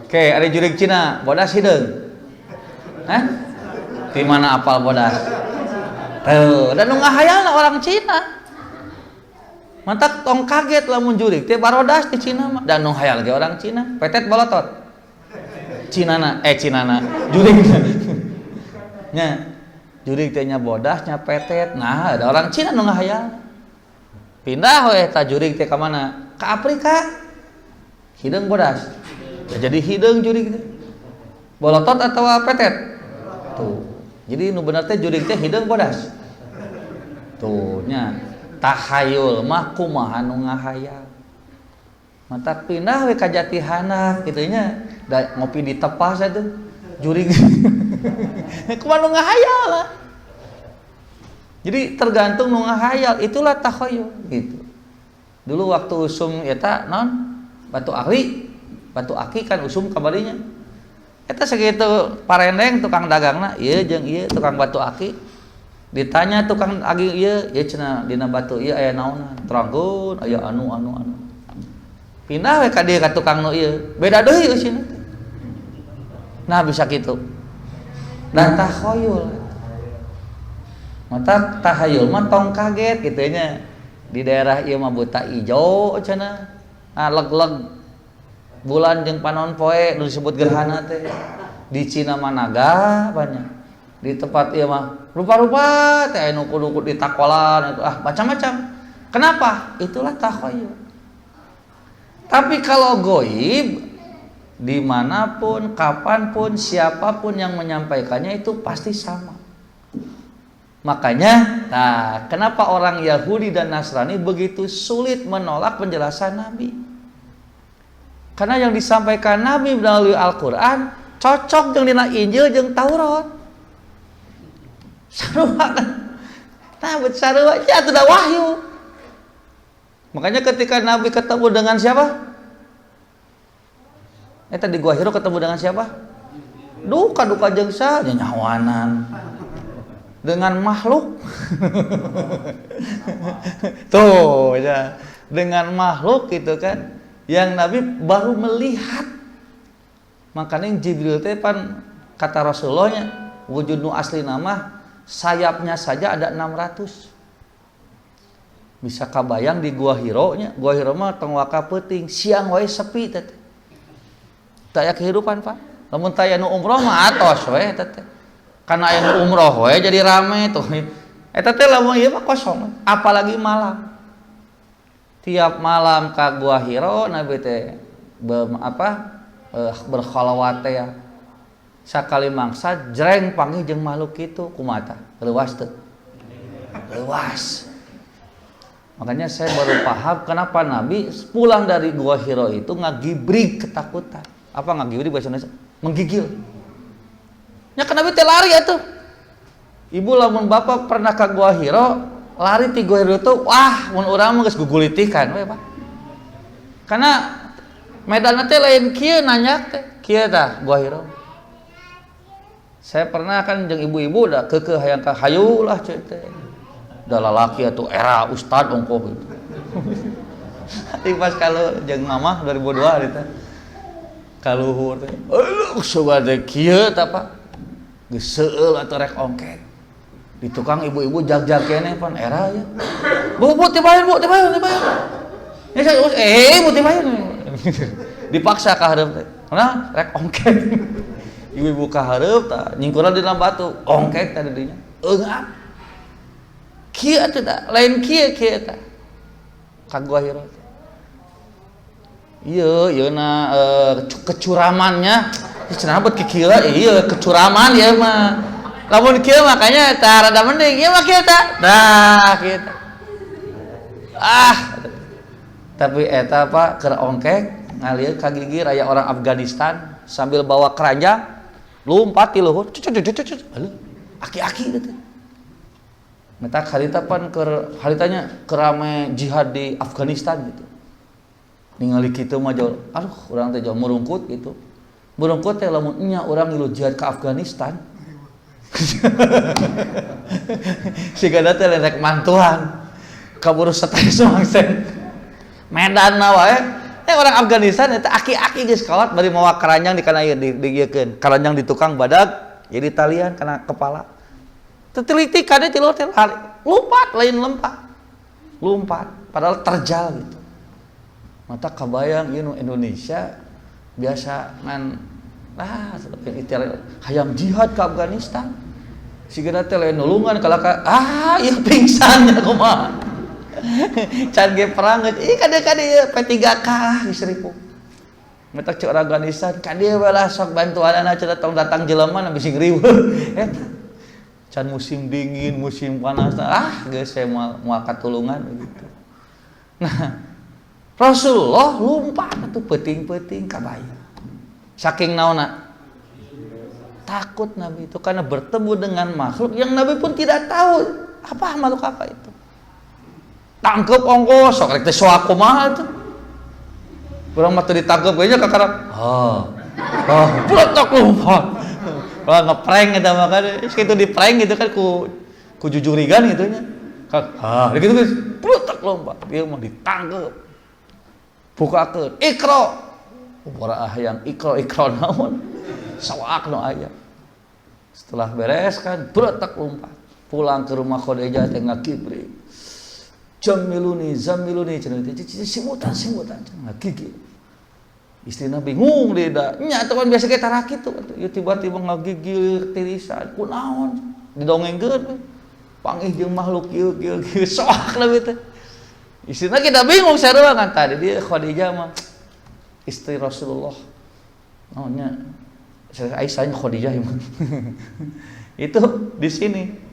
S1: Oke, ada jurig Cina, bodas hideung. Hah? Di mana apal bodas? Tuh, dan nu ngahayalna orang Cina. Mantak tong kaget lamun jurig teh barodas di Cina mah. Dan nu hayal ge orang Cina, petet bolotot. Cinana, jurig. Nya, jurig teh nya bodas, nya petet. Nah, ada orang Cina nu ngahayal. Pindah we ta jurig teh ka mana? Ka Afrika. Hideung bodas. Ya, jadi hideung jurig teh. Bolotot atau petet? Tuh. Jadi nu bener teh jurig teh hideung bodas. Tuh nya tahayul mah kumaha nu ngahayal. Mata pindah we ka Jatihanak kitu nya. Da ngopi di tepas atuh. Jurig. Kumaha nu ngahayal lah. Jadi tergantung nu ngahayal, itulah takhayul gitu. Dulu waktu usum eta naon? Batu aki kan usum kabarinya. Eta sakitu parendeng tukang dagangna, ieu jeung ieu tukang batu aki. Ditanya tukang agi ieu cenah dina batu ieu aya naonan? Terangkeun aya anu. Pindah we ka dieu ka tukang nu ieu. Beda deui usina. Nah bisa kitu. Dan takhayul. Mata tahayul mah tong kaget kitu nya. Di daerah ieu mah buta ijo cenah. Leg-leg bulan jeung panon poe nu disebut gerhana teh. Di Cina mah naga banyak. Di tempat ieu mah rupa-rupa teh anu kudu ditakolan itu macam-macam. Kenapa? Itulah takhayul. Tapi kalau goib dimanapun, kapanpun, siapapun yang menyampaikannya itu pasti sama. Makanya, nah, kenapa orang Yahudi dan Nasrani begitu sulit menolak penjelasan Nabi? Karena yang disampaikan Nabi melalui Al-Quran cocok dengan dina Injil jeung Taurat. Sarua kan? Nah, sarua ya itu udah wahyu. Makanya ketika Nabi ketemu dengan siapa? Di Gua Hiro ketemu dengan siapa? Duka jeung saha nyawanan. Dengan makhluk. Tuh ya, dengan makhluk gitu kan. Yang Nabi baru melihat. Makanya Jibril teh pan kata Rasulullahnya wujud nu asli nama sayapnya saja ada 600. Bisa kabayang di Gua Hiro nya. Gua Hiro mah tong waka peuting, siang wae sepi teh. Teu aya kehidupan, Pak. Lamun taya nu umroh mah atos we teh. Karena aya nu umroh we jadi rame tuh. Eta teh lamun ieu mah kosong, apalagi malam. Tiap malam ka Gua Hiro Nabi teh berkhalawat teh ya. Sakali mangsa jreng panggih jeung makhluk kitu kumaha tah? Leuwas teu? Leuwas. Makanya saya baru paham kenapa Nabi pulang dari Gua Hiro itu ngagibrig ketakutan. Apa ngagibrig bahasa Indonesia? Menggigil. Ya kan Nabi teh lari atuh. Ibu lamun bapak pernah ke Gua Hiro, lari ti Gua Hiro tuh, wah mun urang mah geus gugulitikan we, Pak. Karena medanna teh lain kieu nanya teh, kieu tah Gua Hiro. Saya pernah kan jeung ibu-ibu udah keukeuh hayang ka hayulah ceuk teh. Da lalaki atuh era ustad ongkoh gitu. Tapi pas kalau jeung mamah 2002 eta kaluhur teh. Eueuh sobat teh kieu tah Pak. Geus seueul atuh rek ongkek. Di tukang ibu-ibu jag-jag kene pan era ya. Bu tibaeun Bu, tibaeun. Ya saya Bu tibaeun. Dipaksa ka hareup teh. Karena rek ongkek. Ibu-ibu ka hareup tah nyingkuran di dalam batu, ongkek teh dinya. Eungap. Kieu atuh tah, lain kieu tah. Ka Gua Hiro. Ieu na kecuramannya. Cenah bet kieu ieu kecuraman ya mah. Lamun kieu makanya tah rada mending, ieu mah kieu tah. Dah kieu tah. Tapi eta Pak keur ongkek ngalieu ka gigi raya orang Afghanistan sambil bawa keranjang lompat ti luhur. Heuh, aki-aki gitu. Meta harita pan keur haritanya kerame jihad di Afghanistan gitu. Ningali kitu mah jauh, aduh urang teh jauh merungkut gitu. Merungkut teh lamun nya urang ngilu jihad ke Afghanistan. Sigana teh rek mantuhan kaburu stres mangsen medan na wae orang Afghanistan eta aki-aki geus kawat bari mawa keranjang di kana ieu digiekeun keranjang di tukang badag jadi talian kana kepala teteliti kade ti luhur teh lompat lain lompat padahal terjal gitu mata kabayang ieu nu Indonesia biasa ngan hayang jihad ke Afghanistan sigana teh lain nulungan kalaka ieu pingsan nya kumaha can ge perang ih kade-kade P3K geus ripuh meta cek Afghanistan kade we lah sok bantuanana cenah tong datang jelema na bisi ngriweuh eta can musim dingin musim panas geus saya moal katulungan begitu. Nah Rasulullah lumpat atuh peuting-peuting kabaya saking naonna takut Nabi itu karena bertemu dengan makhluk yang Nabi pun tidak tahu apa makhluk apa itu. Tangkep ongkos sok rek teh soak kumaha tuh. Urang mah teu ditangkep we nya ka karang. Peletok lompat. Wah ngeprank eta mah kan kitu di-prank gitu kan ku jujurigan gitu nya. Gitu guys, peletok lompat. Ieu mah ditangkep. Bukakeun, Iqra. Ora hayang Iqra naon? Sawak nu aya. Setelah beres kan peletok lompat. Pulang ke rumah Khadijah teh ngakibri. Jamiluni cenah teh simutan cenah gigi. Istrina bingung deui da. Nya teh kan biasa ge tara kitu atuh. Tiba-tiba ngagigil tirisan kunaon didongengkeun. Pangih jeung makhluk kieu sok leuwih teh. Istrina kita bingung sarua kan tadi dia Khadijah mah istri Rasulullah. Naonnya Aisyah Khadijah itu di sini.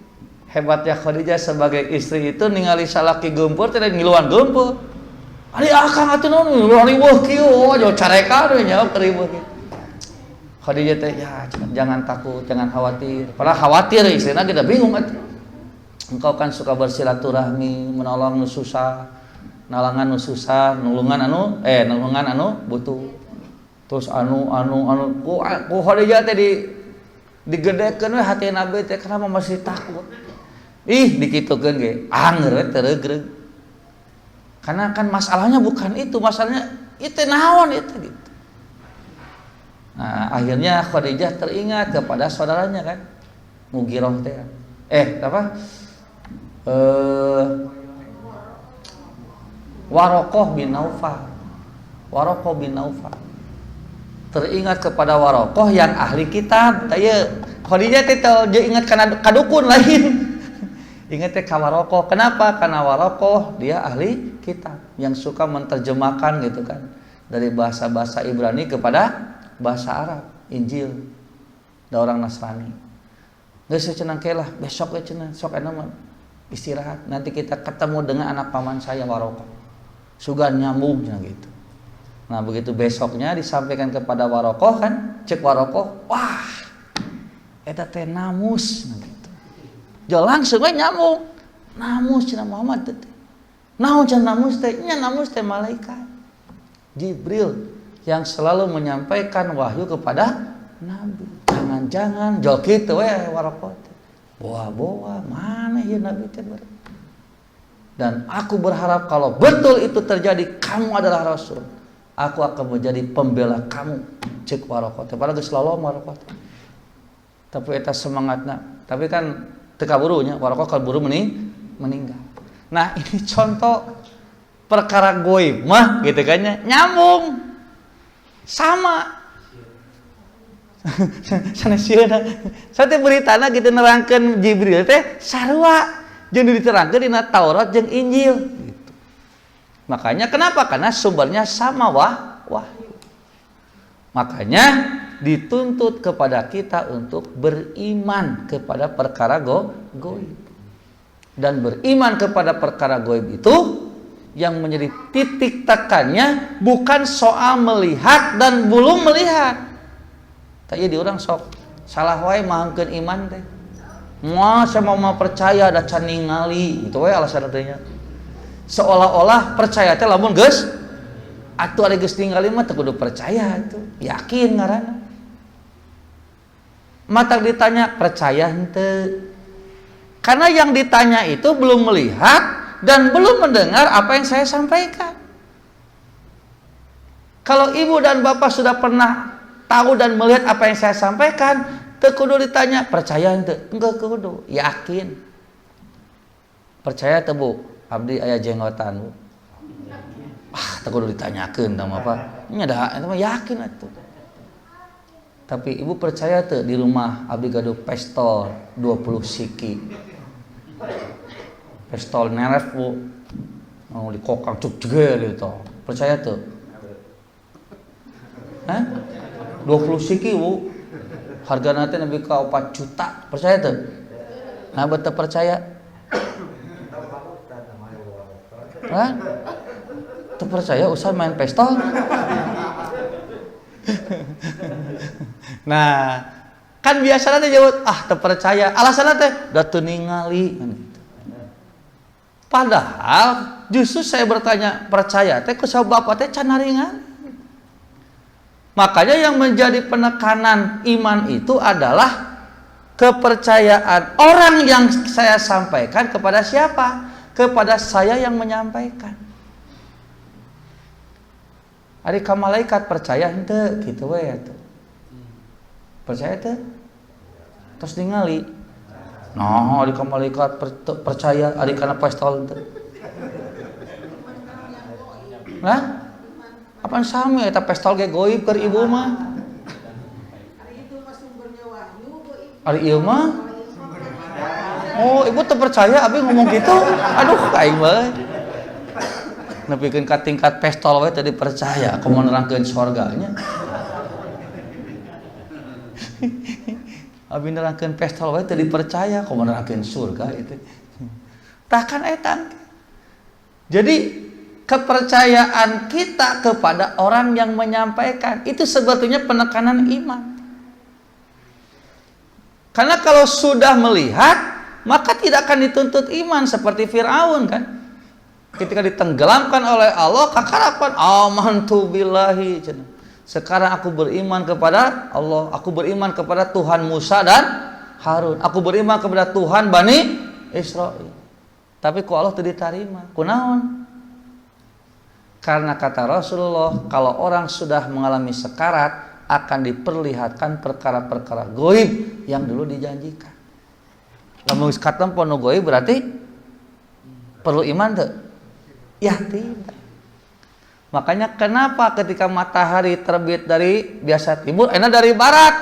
S1: Hebatnya Khadijah sebagai istri itu ningali salaki geumpeur teh ngiluan geumpeur. Ari akang atuh naon riweuh kieu aja carekan we nya riweuh kieu. Khadijah teh ya jangan takut, jangan khawatir. Padahal khawatir istrina kita bingung atuh. Engkau kan suka bersilaturahmi, menolong nu susah, nalangan nu susah, nulungan anu butuh. Terus anu ku Khadijah teh digedekeun we hati Nabi teh kenapa masih takut. Dikitukeun ge anger we teureug. Karena kan masalahnya bukan itu, masalahnya itu naon itu gitu. Nah, akhirnya Khadijah teringat kepada saudaranya kan. Mughirah teh. Warokoh bin Naufal. Teringat kepada Warokoh yang ahli kitab. Taya Khadijah teh ingat kana kadukun lain. Ingat ka Warokoh. Kenapa? Karena Warokoh dia ahli kitab yang suka menerjemahkan gitu kan dari bahasa-bahasa Ibrani kepada bahasa Arab, Injil. Da orang Nasrani. Geus cenah kelah besok we cenah sok eta mah istirahat, nanti kita ketemu dengan anak paman saya Warokoh, sugan nyambungnya gitu. Nah begitu besoknya disampaikan kepada Warokoh kan, cek Warokoh, wah eta teh namus gitu. Jo langsung we nyambung. Namus cenah Muhammad teh. Naon cenah namus teh? Nya namus teh malaikat Jibril yang selalu menyampaikan wahyu kepada Nabi. Jangan-jangan jo kitu we Warokoh. Boa-boa mana ya Nabi teh. Dan aku berharap kalau betul itu terjadi, kamu adalah Rasul, aku akan menjadi pembela kamu, cek Warokoh. Padahal geus lalom Warokoh. Tapi eta semangatna. Tapi kan teu kaburunya, Warokoh kaburu meninggal. Nah, ini contoh perkara goib mah gitu kan ya, nyambung. Sama. Sanesieuna. Sate beritana gitu nerangkeun Jibril teh sarua jeung diterangkeun dina Taurat jeung Injil gitu. Makanya kenapa? Karena sumbernya sama wahyu. Makanya dituntut kepada kita untuk beriman kepada perkara goib. Dan beriman kepada perkara goib itu yang menjadi titik tekannya bukan soal melihat dan belum melihat. Tadi di orang sok salah wae mahangkeun iman teh. Moal sama mau percaya ada can ningali, itu we alasan teh. Seolah-olah percaya teh lamun geus atuh ari geus ningali mah teu kudu percaya itu, yakin ngaranna. Matak ditanya percaya henteu. Karena yang ditanya itu belum melihat dan belum mendengar apa yang saya sampaikan. Kalau ibu dan bapak sudah pernah tahu dan melihat apa yang saya sampaikan, teu kudu ditanya percaya henteu, engke kudu yakin. Percaya teu Bu? Abdi aya jenggotan Bu. Teu kudu ditanyakeun tah apa? Nya da eta mah yakin atuh. Tapi ibu percaya teu di rumah abdi gaduh pistol 20 siki. Pistol neref Bu. Mau dikokang cuk jeger gitu. Percaya teu? Hah? 20 siki Bu, harga nanti lebih ke 4 juta, percaya tuh? Nah betul percaya? Hah? Tuh percaya usah main pistol? Nah, kan biasanya teh jawab teu percaya, alasanna teh da teu ningali. Padahal justru saya bertanya percaya teh ku sabab bapak teh can naringan. Makanya yang menjadi penekanan iman itu adalah kepercayaan orang yang saya sampaikan kepada siapa? Kepada saya yang menyampaikan. Ari ka malaikat percaya henteu kitu we atuh. Percaya teu? Tos ningali. Nah, ari ka malaikat percaya ari kana pistol henteu. Hah? Apaan sami eta pistol ge goib keur ibu mah. Ari itu mah sumbernya wahyu goib. Ari ieu mah. Oh, ibu teu percaya abi ngomong gitu. Aduh, aing mah. Nepikeun ka tingkat pistol we teu dipercaya, kumaha nerangkeun surganya. Abi nerangkeun pistol we teu dipercaya, kumaha nerangkeun surga itu. Tah kan eta. Jadi kepercayaan kita kepada orang yang menyampaikan itu sebetulnya penekanan iman. Karena kalau sudah melihat maka tidak akan dituntut iman seperti Firaun kan. Ketika ditenggelamkan oleh Allah, kakarapan amantu billahi. Sekarang aku beriman kepada Allah, aku beriman kepada Tuhan Musa dan Harun, aku beriman kepada Tuhan Bani Israil. Tapi ku Allah tidak diterima. Kunaon? Karena kata Rasulullah, kalau orang sudah mengalami sekarat akan diperlihatkan perkara-perkara goib yang dulu dijanjikan. Lamun katempo nu goib berarti perlu iman teu? Ya tidak. Makanya kenapa ketika matahari terbit dari biasa timur, enak dari barat?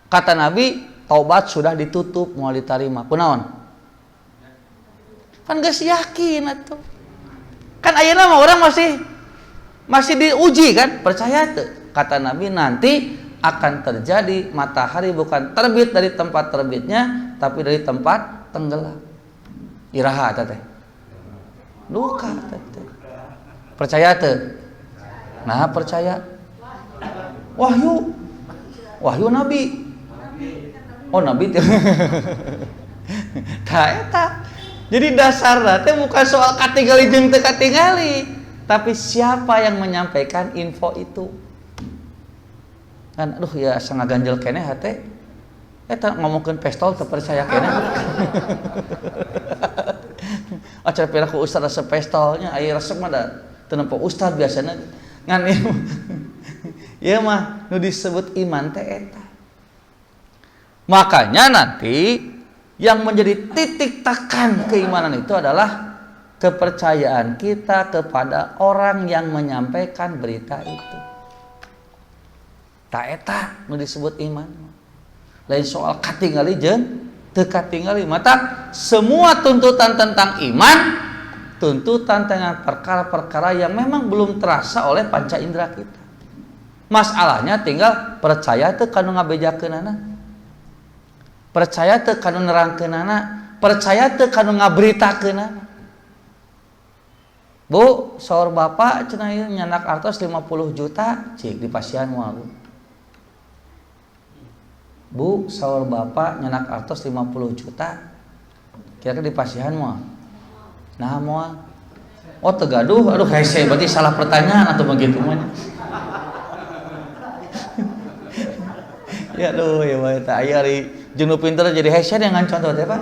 S1: Kata Nabi, taubat sudah ditutup mau diterima. Kunaon? Kan geus yakin atuh. Kan ayeuna mah orang masih diuji kan, percaya tuh. Kata Nabi nanti akan terjadi matahari bukan terbit dari tempat terbitnya, tapi dari tempat tenggelam. Iraha teh. Duka teh. Percaya teh. Nah, percaya. Wahyu nabi. Oh, nabi teh. Tah eta. Jadi dasarna teh bukan soal katingali jeung teu katingali, tapi siapa yang menyampaikan info itu. Kan aduh ya asa ngaganjel keneh hate. Eta ngomongkeun pestol teu percaya keneh. Acara pira ku ustad asa pestolnya aya resep mah da teu nempo ustad biasana. Ngan ieu. Ieu mah nu disebut iman teh eta. Makanya nanti yang menjadi titik tekan keimanan itu adalah kepercayaan kita kepada orang yang menyampaikan berita itu. Ta eta nu disebut iman. Lain soal katingali jeung teu katingali. Mata semua tuntutan tentang iman, tuntutan tentang perkara-perkara yang memang belum terasa oleh panca indera kita. Masalahnya tinggal percaya teu kanu ngabejakeunana. Percaya teu kanu nerangkeunana, percaya teu kanu ngaberitakeunana. Bu, saur bapak cenah ieu nyanak artos 50 juta, cik di pasian moal. Bu, saur bapak nyanak artos 50 juta. Kira-kira di pasian moal. Nah moal. Oh teu gaduh, aduh hese berarti salah pertanyaan atau begitu mah. Ya aduh ya bae teh aya ari jeung pinter jadi hese yang contoh teh Pak.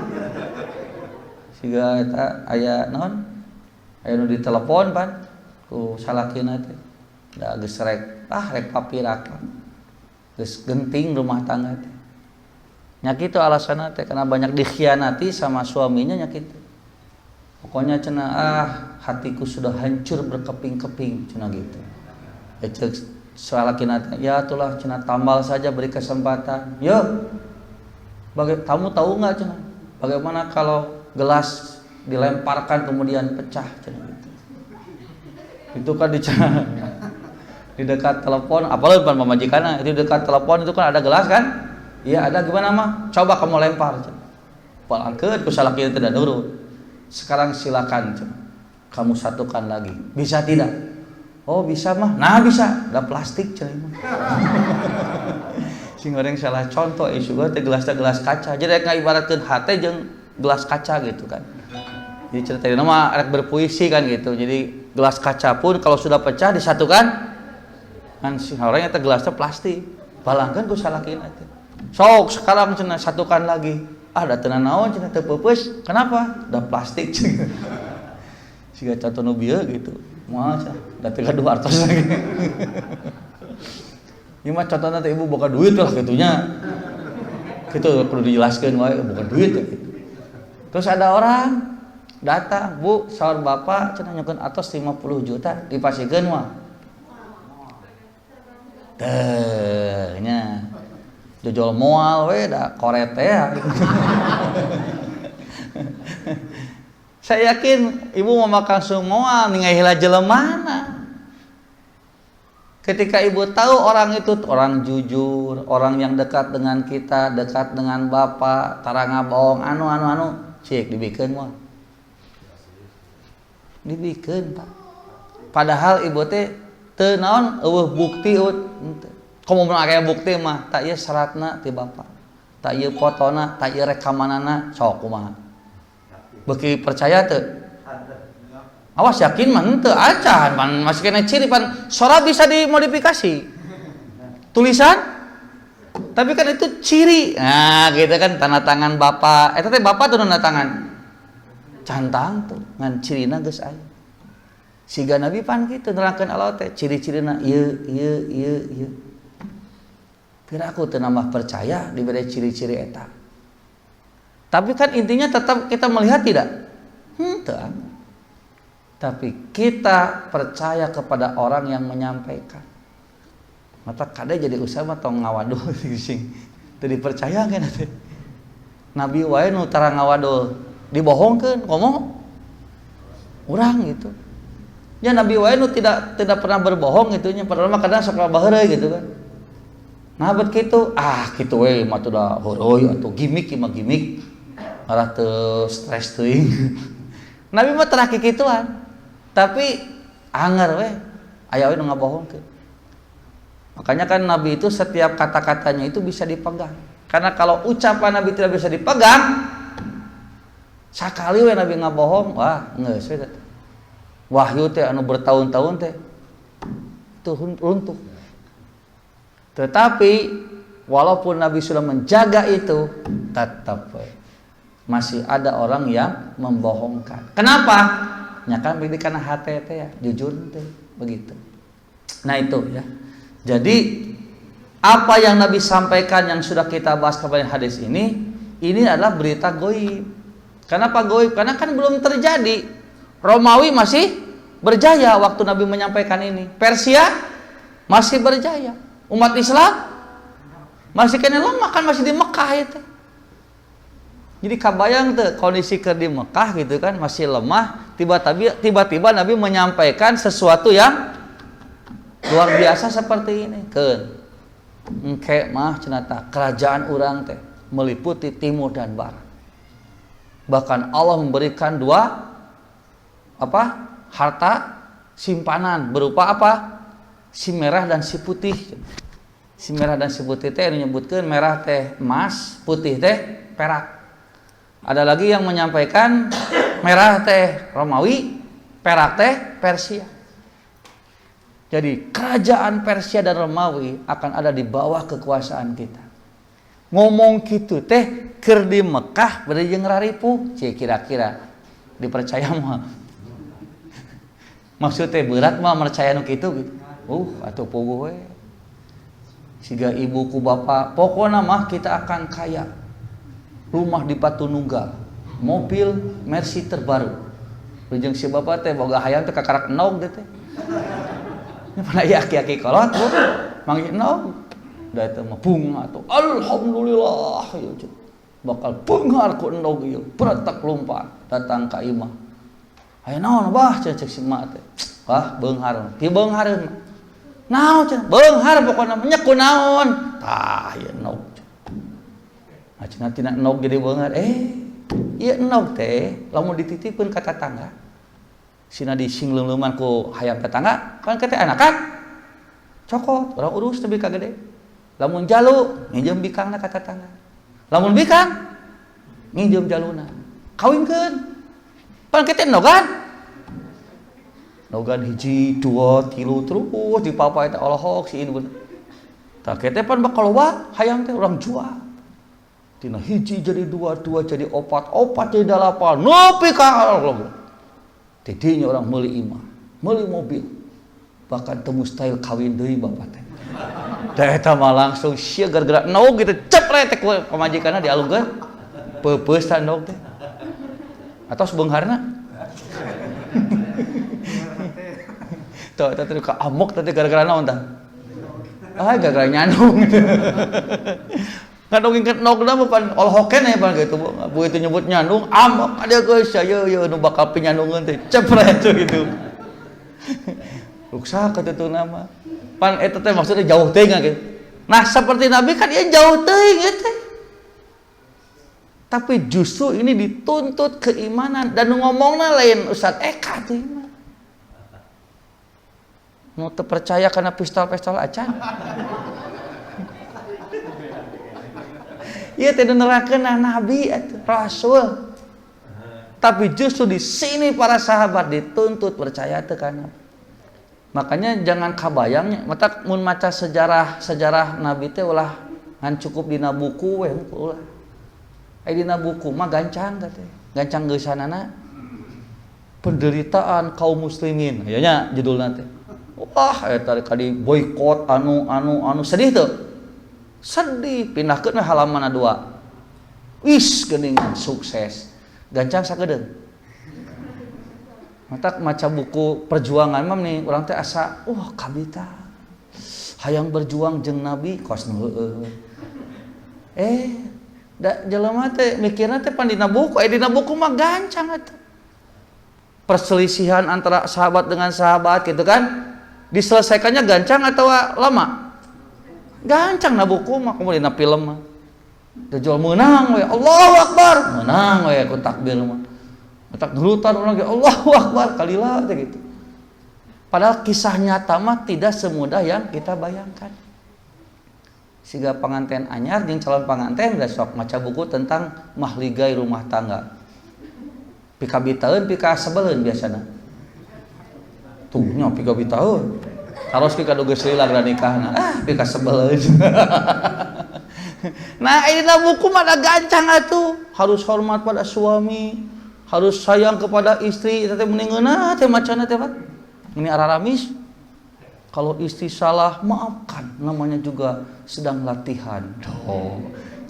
S1: Siga eta aya naon? Aya nu ditelepon Pan ku salakina teh. Da geus rek rek papirak. Geus genting rumah tangga teh. Nya kitu alasanna teh karena banyak dikhianati sama suaminya nya kitu. Pokoknya cenah hatiku sudah hancur berkeping-keping cenah gitu. Ecek salakina teh ya itulah cenah tambal saja beri kesempatan. Yo. Kamu tahu nggak cenah? Bagaimana kalau gelas dilemparkan kemudian pecah cenah gitu. Itu kan di dekat telepon, apalagi pan pamajikanna, itu dekat telepon itu kan ada gelas kan? Iya ada, gimana mah? Coba kamu lempar cenah. Palangkeun ku salaki teh da nurut. Sekarang silakan cenah. Kamu satukan lagi. Bisa tidak? Oh bisa mah. Nah bisa. Da plastik cenah mah. Sing goreng salah contoh juga teh gelas kaca. Jadi rek ngaibaratkeun hate jeung gelas kaca gitu kan. Jadi ceritanya mah rek berpuisi kan gitu. Jadi gelas kaca pun kalau sudah pecah disatukan kan si orang eta gelasnya plastik. Balangkeun ku salakina teh. Sok sekarang cenah satukan lagi. Ah da teu naon cenah teu peupeus. Kenapa? Da plastik cenah. Siga contoh nu bieu gitu. Moal cenah da teu gaduh artos lagi. Ini mah contohnya teh ibu bukan duit lah gitunya. Gitu perlu dijelaskan wae bukan duit gitu. Terus ada orang datang, "Bu, saur bapak cenah nyokeun atos 50 juta dipasikeun mah." Teh nya. Jojol moal we da koret teh. Saya yakin ibu mau makan moal ningali heula jeleumana. Ketika ibu tahu orang itu orang jujur, orang yang dekat dengan kita, dekat dengan bapak, tara ngabohong, anu, cek dibikeun moal. Dibikeun Pak. Padahal ibu teh teu naon eueuh bukti henteu. Komo mun aya bukti mah tak ieu syaratna ti bapak. Tak ieu fotona, tak ieu rekamanana, sok kumaha. Beuki percaya teu? Awas yakin mah henteu acan pan masih kena ciri pan sora bisa dimodifikasi. Tulisan tapi kan itu ciri. Nah, gitu kan tanda tangan bapak. Eta teh bapak tuh tanda tangan. Cantang tuh ngan cirina geus aya. Siga Nabi pan kitu nerangkeun Allah teh ciri-cirina ieu. Pira aku teu nambah percaya diberi ciri-ciri eta. Tapi kan intinya tetap kita melihat tidak? Henteu. Tapi kita percaya kepada orang yang menyampaikan. Mata kada jadi usaha mah tong ngawadul sing teu dipercaya kan teh. Nabi wae nu tara ngawadul dibohongkeun komo urang gitu. Ya Nabi wae nu tidak pernah berbohong gitu nya padahal mah kadang sok baheureuy gitu kan. Nah bet kitu kitu we mah teu da heureui atuh gimik. malah teu stres teuing. Nabi mah teu kikituan. Tapi anger we aya we nu ngabohongkeun. Makanya kan Nabi itu setiap kata-katanya itu bisa dipegang. Karena kalau ucapan Nabi tidak bisa dipegang, sakali we Nabi ngabohong, wah geus we teh. Wahyu teh anu bertahun-tahun teh tuh runtuh. Tetapi walaupun Nabi sudah menjaga itu, tetap masih ada orang yang membohongkan. Kenapa? Ya kan karena hati teh ya, jujur teh begitu. Nah itu ya. Jadi apa yang Nabi sampaikan yang sudah kita bahas kemarin hadis ini adalah berita goib. Kenapa goib? Karena kan belum terjadi. Romawi masih berjaya waktu Nabi menyampaikan ini. Persia masih berjaya. Umat Islam masih kena lemah kan masih di Mekah itu. Jadi kabayang tuh kondisi ke di Mekah gitu kan masih lemah, tiba-tiba Nabi menyampaikan sesuatu yang luar biasa seperti ini. Engke mah cenata kerajaan urang teh meliputi timur dan barat. Bahkan Allah memberikan dua harta simpanan berupa apa? Si merah dan si putih. Si merah dan si putih teh menyebutkan merah teh emas, putih teh perak. Ada lagi yang menyampaikan merah teh Romawi, perak teh Persia. Jadi kerajaan Persia dan Romawi akan ada di bawah kekuasaan kita. Ngomong gitu teh keur di Mekah bade jeung raripuh, kira-kira dipercaya mah. Maksud teh berat mah percaya nu kitu gitu. Atuh puguh we. Siga ibu ku bapak, pokona mah kita akan kaya. Rumah di Patununggal, mobil Mercy terbaru. Jeung si bapak teh boga hayang teh kakarak enog teh. Mana ya aki-aki kolot bu, manggil enog. Da teh mah bunga atuh. Alhamdulillah ya bakal beunghar ku enog ieu. Beretak lompat datang ka imah. Aya naon bah cek si mak teh. Wah beunghar. Ti beunghareun. Naon cenah? Beunghar pokona nya ku naon? Tah ieu enog. Cenah tina enog jadi beunghar. Ieu enog teh lamun dititipkeun ka tetangga. Sina disingleuleuman ku hayam tetangga, kan teh anakan. Cokot, urang urus teh bika gede. Lamun jalu nginjem bikangna ka tetangga. Lamun bikang nginjem jaluna. Kawinkeun. Pan teh enogan. Nogan hiji, dua, tilu terus dipapa eta olahok si ini. Tah teh pan bakal loba hayam teh urang jual. Tina hiji jadi dua jadi opat jadi dalapan nepi ka Allah. Tidinya orang meuli imah, meuli mobil. Bahkan teu mustahil kawin deui bapak teh. Da eta mah langsung sia gara-gara enog gitu cepret teh ka majikanna dialungkeun. Peupeus ta enog teh. Atos beungharna. Tuh eta teh ka amok teh gara-gara naon tah? Gara-gara nyandung. Kadang inget nogna mah pan olhoken ya pan gitu bu itu nyebut nyandung amok ada geus saya ya nu bakal pinyandungeun teh cepret gitu. Ruksa katutuna mah pan eta teh maksudnya jauh teh gitu. Nah seperti Nabi kan dia jauh teh gitu. Tapi justru ini dituntut keimanan dan ngomongna lain Ustaz Eka teh mah. Nu teu percaya karena pistol-pistol acan. Ieu teh nerangkeun Nabi atuh Rasul. Tapi justru di sini para sahabat dituntut percaya teh kana. Makanya jangan kabayang mata mun maca sejarah Nabi teh ulah ngan cukup dina buku we ulah. Dina buku mah gancang teh. Gancang geusanana penderitaan kaum muslimin. Aya nya judulna teh. Wah eta kadi boykot anu sedih teu. Sedih pindahkeun halaman 2. Wis geuningan sukses. Gancang sakedeung. Matak maca buku perjuangan mah nih urang teh asa kabita. Hayang berjuang jeung Nabi kos nu heueuh. Da jelema teh mikirna teh pan dina buku, dina buku mah gancang atuh. Perselisihan antara sahabat dengan sahabat gitu kan. Diselesaikannya gancang atau lama? Gancang na buku mah kemudian na film mah. Dajjal menang we, Allahu Akbar, menang we ku takbir mah. Tak gelutan urang ge Allahu Akbar kalila teh gitu. Padahal kisah nyata mah tidak semudah yang kita bayangkan. Siga panganten anyar jeung calon panganten da sok maca buku tentang mahligai rumah tangga. Pika bitaeun pika sebeleun biasana. Tuh nya pika bitaeun. Taros pika geus lila da nikahna. Pika sebeleun. Nah, ini buku mah ada gancang atuh. Harus hormat pada suami, harus sayang kepada istri. Teh mendingeuna teh macana teh Pak. Ini araramis. Kalau istri salah, maafkan. Namanya juga sedang latihan. Oh.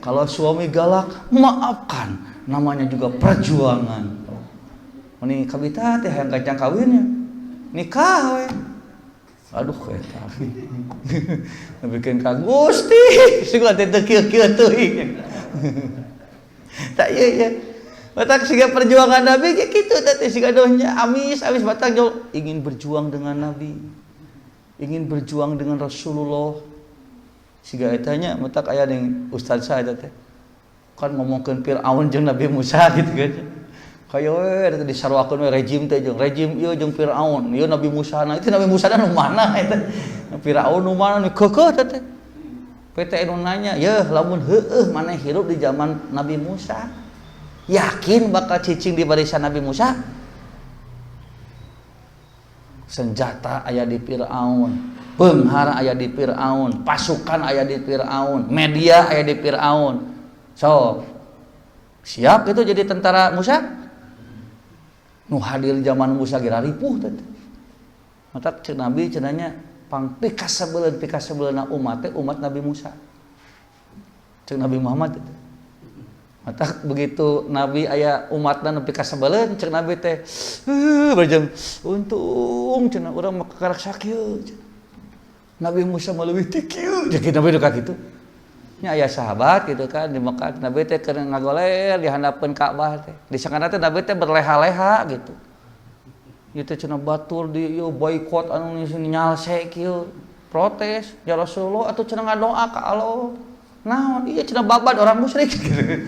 S1: Kalau suami galak, maafkan. Namanya juga perjuangan. Ini kabita teh yang gancang kawinnya. Nikah we. Aduh eta. Bikin ka Gusti, siga teh teu kieu-kieu teuing. Tak ieu. Batak siga perjuangan Nabi ge kitu teh siga dohnya amis batak jol ingin berjuang dengan Nabi. Ingin berjuang dengan Rasulullah. Siga eta nya batak aya ning ustaz saya teh. Kan ngomongkeun Firaun jeung Nabi Musa gitu kan. Kaya we eta disarwakeun we rejim teh jeung rejim ieu jeung Firaun, ieu Nabi Musa. Nah itu Nabi Musa nu mana eta? Firaun nu mana nu keukeuh teh. PT nu nanya, "Yeuh, lamun heueuh maneh hirup di zaman Nabi Musa, yakin bakal cicing di barisan Nabi Musa?" Senjata aya di Firaun, peunghar aya di Firaun, pasukan aya di Firaun, media aya di Firaun. So, siap itu jadi tentara Musa? Nu hadir zaman Musa gira ripuh teh. Mata cek Nabi cenanya pang pika sebeleuna umat Nabi Musa. Cek Nabi Muhammad teh. Mata begitu Nabi aya umatna nepi ka sebeleun cek Nabi teh bajang untung cenah urang mah kakarak sakieu. Nabi Musa mah leuwih ti kieu jadi Nabi ka kitu. Nya aya sahabat gitu kan di Mekah Nabi teh keur ngagoler di handapkeun Ka'bah teh. Di sakana teh Nabi teh berleha-leha gitu. Ieu teh cenah batur di ieu boykot anu nyalse kieu, protes ya Rasulullah atuh cenah ngadoa ka Allah. Naon ieu cenah babad orang musyrik gitu.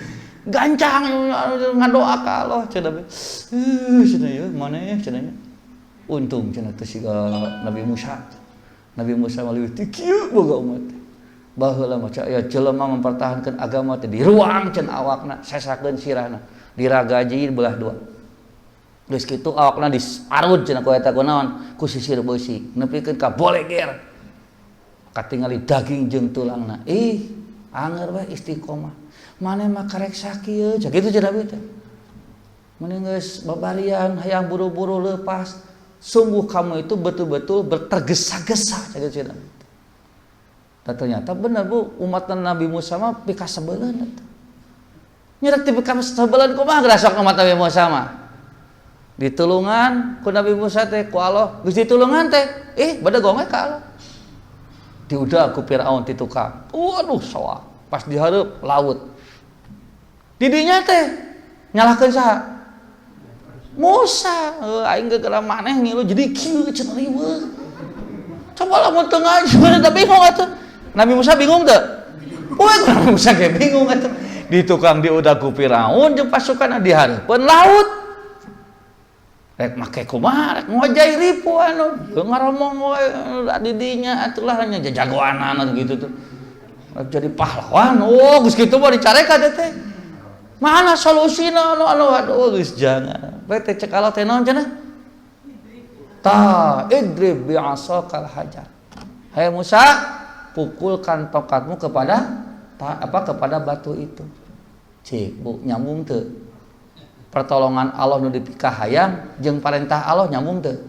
S1: Gancang ngadoa ka Allah cenah Nabi. Cenah ieu maneh cenah nya. Untung cenah teh siga Nabi Musa. Nabi Musa mah leuwih ti kieu boga umat. Baheula maca aya jelema mempertahankan agama teh di ruang cenah awakna sesakeun sirahna diragaji belah dua. Geus kitu awakna disarud cenah ku eta kunaon ku sisir beusi nepikeun ka boleger. Katingali daging jeung tulangna. Anger we istiqomah. Maneh mah karek sakieu cak kitu cenah teh. Mending geus babarian hayang buru-buru leupas. Sungguh kamu itu betul-betul bertergesa-gesa cak kitu cenah. Dan ternyata benar Bu, umat Nabi Musa mah pika sebeleun eta. Nyerek ti pika sebeleun kumaha geus umat Nabi Musa mah. Ditulungan ku Nabi Musa teh ku Allah, geus ditulungan teh, bade gongwe ka Allah. Diudag ku Firaun ti tukang. Waduh soa, pas dihareup laut. Di dinya teh nyalahkeun saha? Musa, aing geus maneh ngilu jadi kieu cenah riweuh. Coba lamun teu ngaji, da bingung atuh. Nabi Musa bingung teu? Nabi Musa ge bingung atuh. Di tukang diudag ku Firaun jeung pasukan dihareupeun laut. Rek make kumaha rek ngojai ripu anu. Teu ngaromong we di dinya atulah nya jagoanan gitu tuh. Jadi pahlawan. Geus kitu mah dicarekan teh. Mana solusina anu aduh geus jangan. Bae teh cek Allah teh naon cenah? Idrib bi'asakal hajar. Hai Musa, pukulkan tongkatmu kepada batu itu. Cik, Bu, nyambung teu? Pertolongan Allah nu dipikah hayang jeung parentah Allah nyambung teu?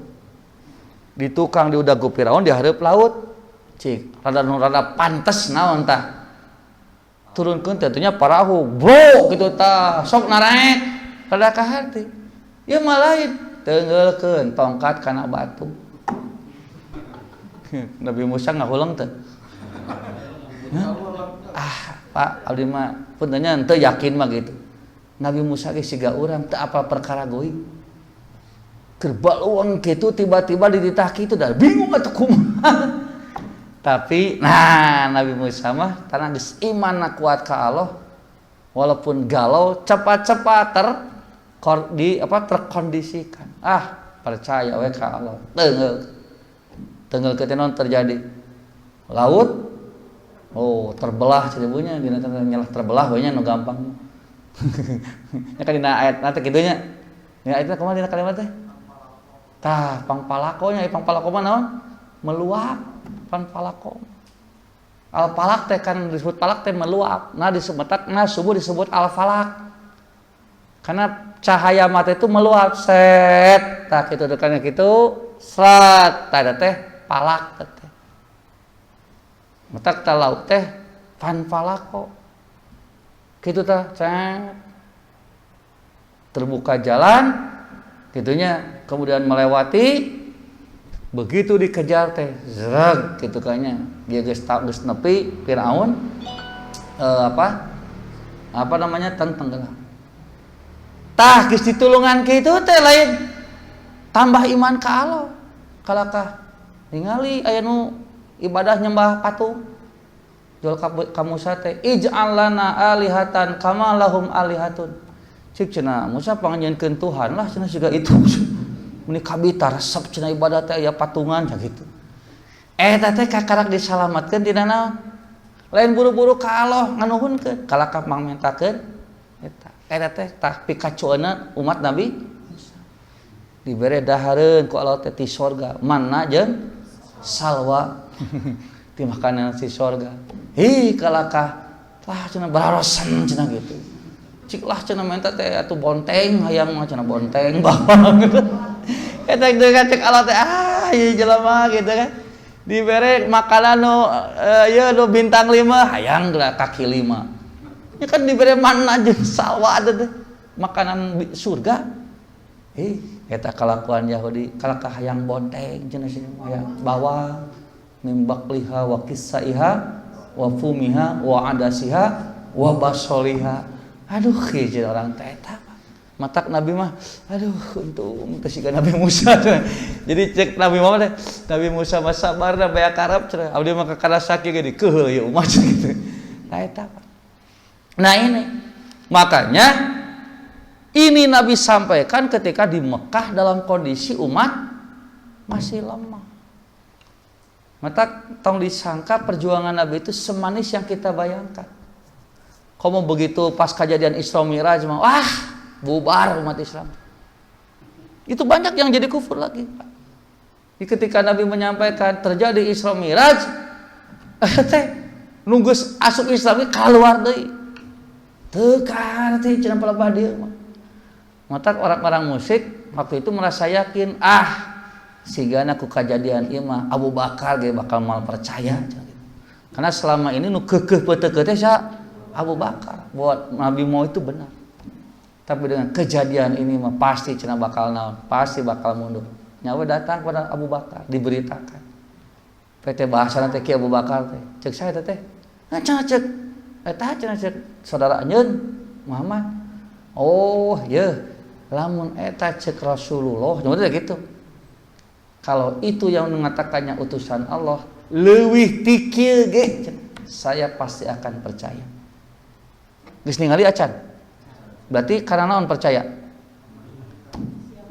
S1: Di tukang diudag ku Firaun dihareup laut. Cik, rada pantes naon tah? Turunkeun teh nya parahu, bro kitu tah. Sok nareek rada ka hati. Ieu mah lain. Tenggelkeun tongkat kana batu. Nabi Musa ngahulang teu? Pak abdi mah puntennya teu yakin mah gitu. Nabi Musa ge siga urang teu apal perkara goib. Keur baluang kitu tiba-tiba dititah kitu dah bingung atuh kumaha. Tapi Nabi Musa mah karena geus imanna kuat ka Allah, walaupun galau cepat-cepat terkondisikan. Percaya we ka Allah. Teunggeul ketenon terjadi laut terbelah cedebunya dina nyalah terbelah we nya nu gampang. Nya kan dina ayat nanti kitu nya. Ya itu kumaha dina kalimat teh? Tah pangpalakonya pangpalako mah naon? Meluap pangpalako. Al-falak teh kan disebut falak teh meluap. Subuh disebut al-falak. Karena cahaya mata itu meluap set. Tah kitu dekanya kitu srat. Tah teh falak teh. Matak teh laut teh fanfalako. Kitu tah cet. Terbuka jalan gitunya kemudian melewati begitu dikejar teh zreg gitu kayaknya dia geus nepi Firaun tenggelam. Tah geus ditulungan kitu teh lain tambah iman ka Allah. Kalakah ningali aya nu ibadah nyembah patung. Jol ka Musa teh ij'al lana alihatan kama lahum alihatun. Cik cenah Musa panganjeunkeun Tuhan lah cenah siga itu. Muni kabita resep cenah ibadah teh aya patungan gitu. Eta teh kakarak disalamatkeun dina naon? Lain buru-buru ka Allah nganuhunkeun, kalakap mangmentakeun eta. Eta teh tah pikacueuna umat Nabi Musa. Dibere dahareun ku Allah teh ti sorga, manna jeung salwa. Ti makanan si sorga. Kalakah lah cenah bararosan cenah gitu. Cik lah cenah menta teh atuh bonteng hayang mah cenah bonteng bawang gitu. Eta cek Allah teh ieu jelema gitu kan. Dibere makanan nu bintang 5 hayang geula kaki 5. Ya kan dibere manna jeung salwa teh makanan surga. Eta kalakuan Yahudi kalakah hayang bonteng cenah hayang bawang mimbakliha wa qissaiha wa fumiha wa adasiha wa basoliha. Aduh hiji orang teh eta matak Nabi mah aduh untung teh siga Nabi Musa. Jadi cek Nabi Muhammad Nabi Musa mah sabar da baya karep cenah abdi mah kakara sakit ge dikeheul ya umat gitu. Nah eta. Nah ini makanya ini Nabi sampaikan ketika di Mekah dalam kondisi umat masih lemah. Matak tong disangka perjuangan Nabi itu semanis yang kita bayangkan. Kamu begitu pas kejadian Isra Mi'raj mah bubar umat Islam. Itu banyak yang jadi kufur lagi. Ketika Nabi menyampaikan terjadi Isra Mi'raj, nunggu asup Islam keluar deui. Teu karti cenah palebah dieu mah. Mata orang-orang musyrik waktu itu merasa yakin, sigana ku kejadian ieu mah Abu Bakar ge bakal mal percaya. Karena selama ini nu keukeuh peuteukeun teh Abu Bakar buat Nabi Mo itu benar. Tapi dengan kejadian ini mah pasti cenah bakal naon, pasti bakal mundur. Nyawa datang kepada Abu Bakar diberitakan. PT bahasa teh ki Abu Bakar teh. Cek saya teh. Nah cenah cek eta cenah cek saudara anjeun Muhammad. Oh, ye. Lamun eta cek Rasulullah, nyata gitu. Kalau itu yang mengatakannya utusan Allah, leuwih ti kieu ge saya pasti akan percaya. Geus ningali acan. Berarti karena naon percaya?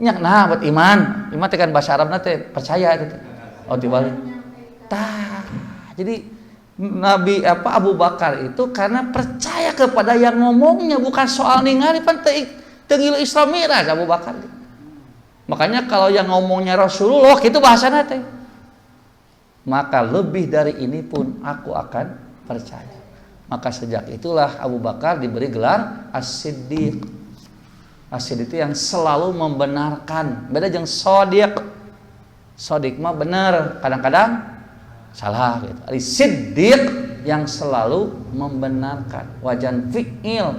S1: Nya nah buat iman. Iman teh kan bahasa Arabna teh percaya itu teh. Oh dibalik. Tah. Jadi Nabi Abu Bakar itu karena percaya kepada yang ngomongnya, bukan soal ningali pan teu ngilu Isra Mi'raj Abu Bakar. Makanya kalau yang ngomongnya Rasulullah gitu bahasana teh. Maka lebih dari ini pun aku akan percaya. Maka sejak itulah Abu Bakar diberi gelar As-Siddiq. As-Siddiq itu yang selalu membenarkan. Beda jeung Shodiq. Shodiq mah benar, kadang-kadang salah gitu. As-Siddiq yang selalu membenarkan. Wajan fi'il.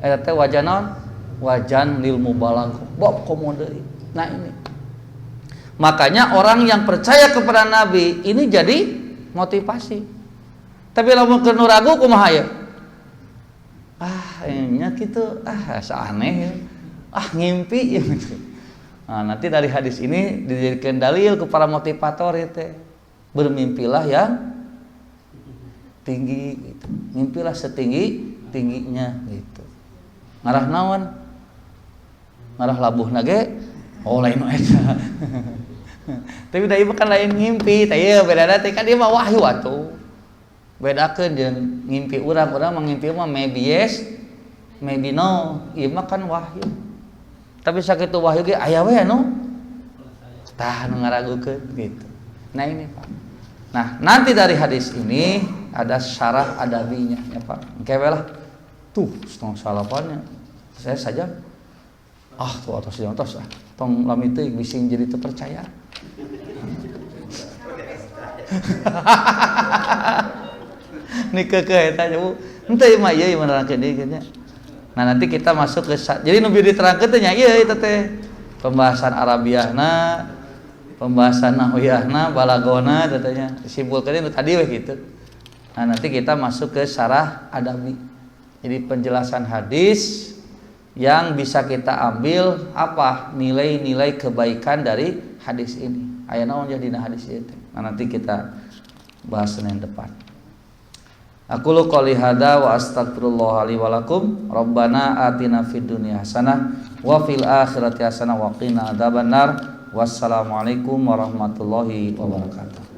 S1: Eta teh wajan naon? Wajan lil mubalaghah. Bob komo deui. Nah ini. Makanya orang yang percaya kepada Nabi ini jadi motivasi. Tapi lamun keur ragu kumaha ya? Nya kitu, aneh. Ngimpi ya. Nah, nanti dari hadis ini dijadikan dalil kepada motivator itu. Bermimpilah yang tinggi gitu. Mimpilah setinggi tinggi-tingginya gitu. Ngarah naon? Ngarah labuh nage oh lain eta. Tapi da ieu kan lain ngimpi, teh ieu bedana teh kan ieu mah wahyu atuh. Bedakeun jeung ngimpi urang mah ngimpi mah maybe yes, maybe no. Ieu mah kan wahyu. Tapi sakitu wahyu ge aya we anu tah nu ngaragukeun gitu. Nah ini Pak. Nah, nanti dari hadis ini ada syarah adabinya ya Pak. Engke lah. Tuh, setengah salapannya. Saya saja tuh atas tong lami teh bising jadi terpercaya. Nikah eta Bu. Henteu mah ieu menerangkeun deui nya. Nah, nanti kita masuk ke jadi nu diterangkeun teh nya ieu eta teh. Pembahasan Arabiahna, pembahasan nahwiyahna, balagona katanya. Simpulkeun itu tadi we gitu. Nah, nanti kita masuk ke syarah adabi. Jadi penjelasan hadis yang bisa kita ambil apa nilai-nilai kebaikan dari hadis ini. Aya naon jadi hadis itu. Nah, nanti kita bahas Senin depan. Aku lu qouli hada wa astagfirullah li wa lakum. Rabbana atina fid dunya hasanah wa fil akhirati hasanah wa qina adzabannar. Wassalamualaikum warahmatullahi wabarakatuh.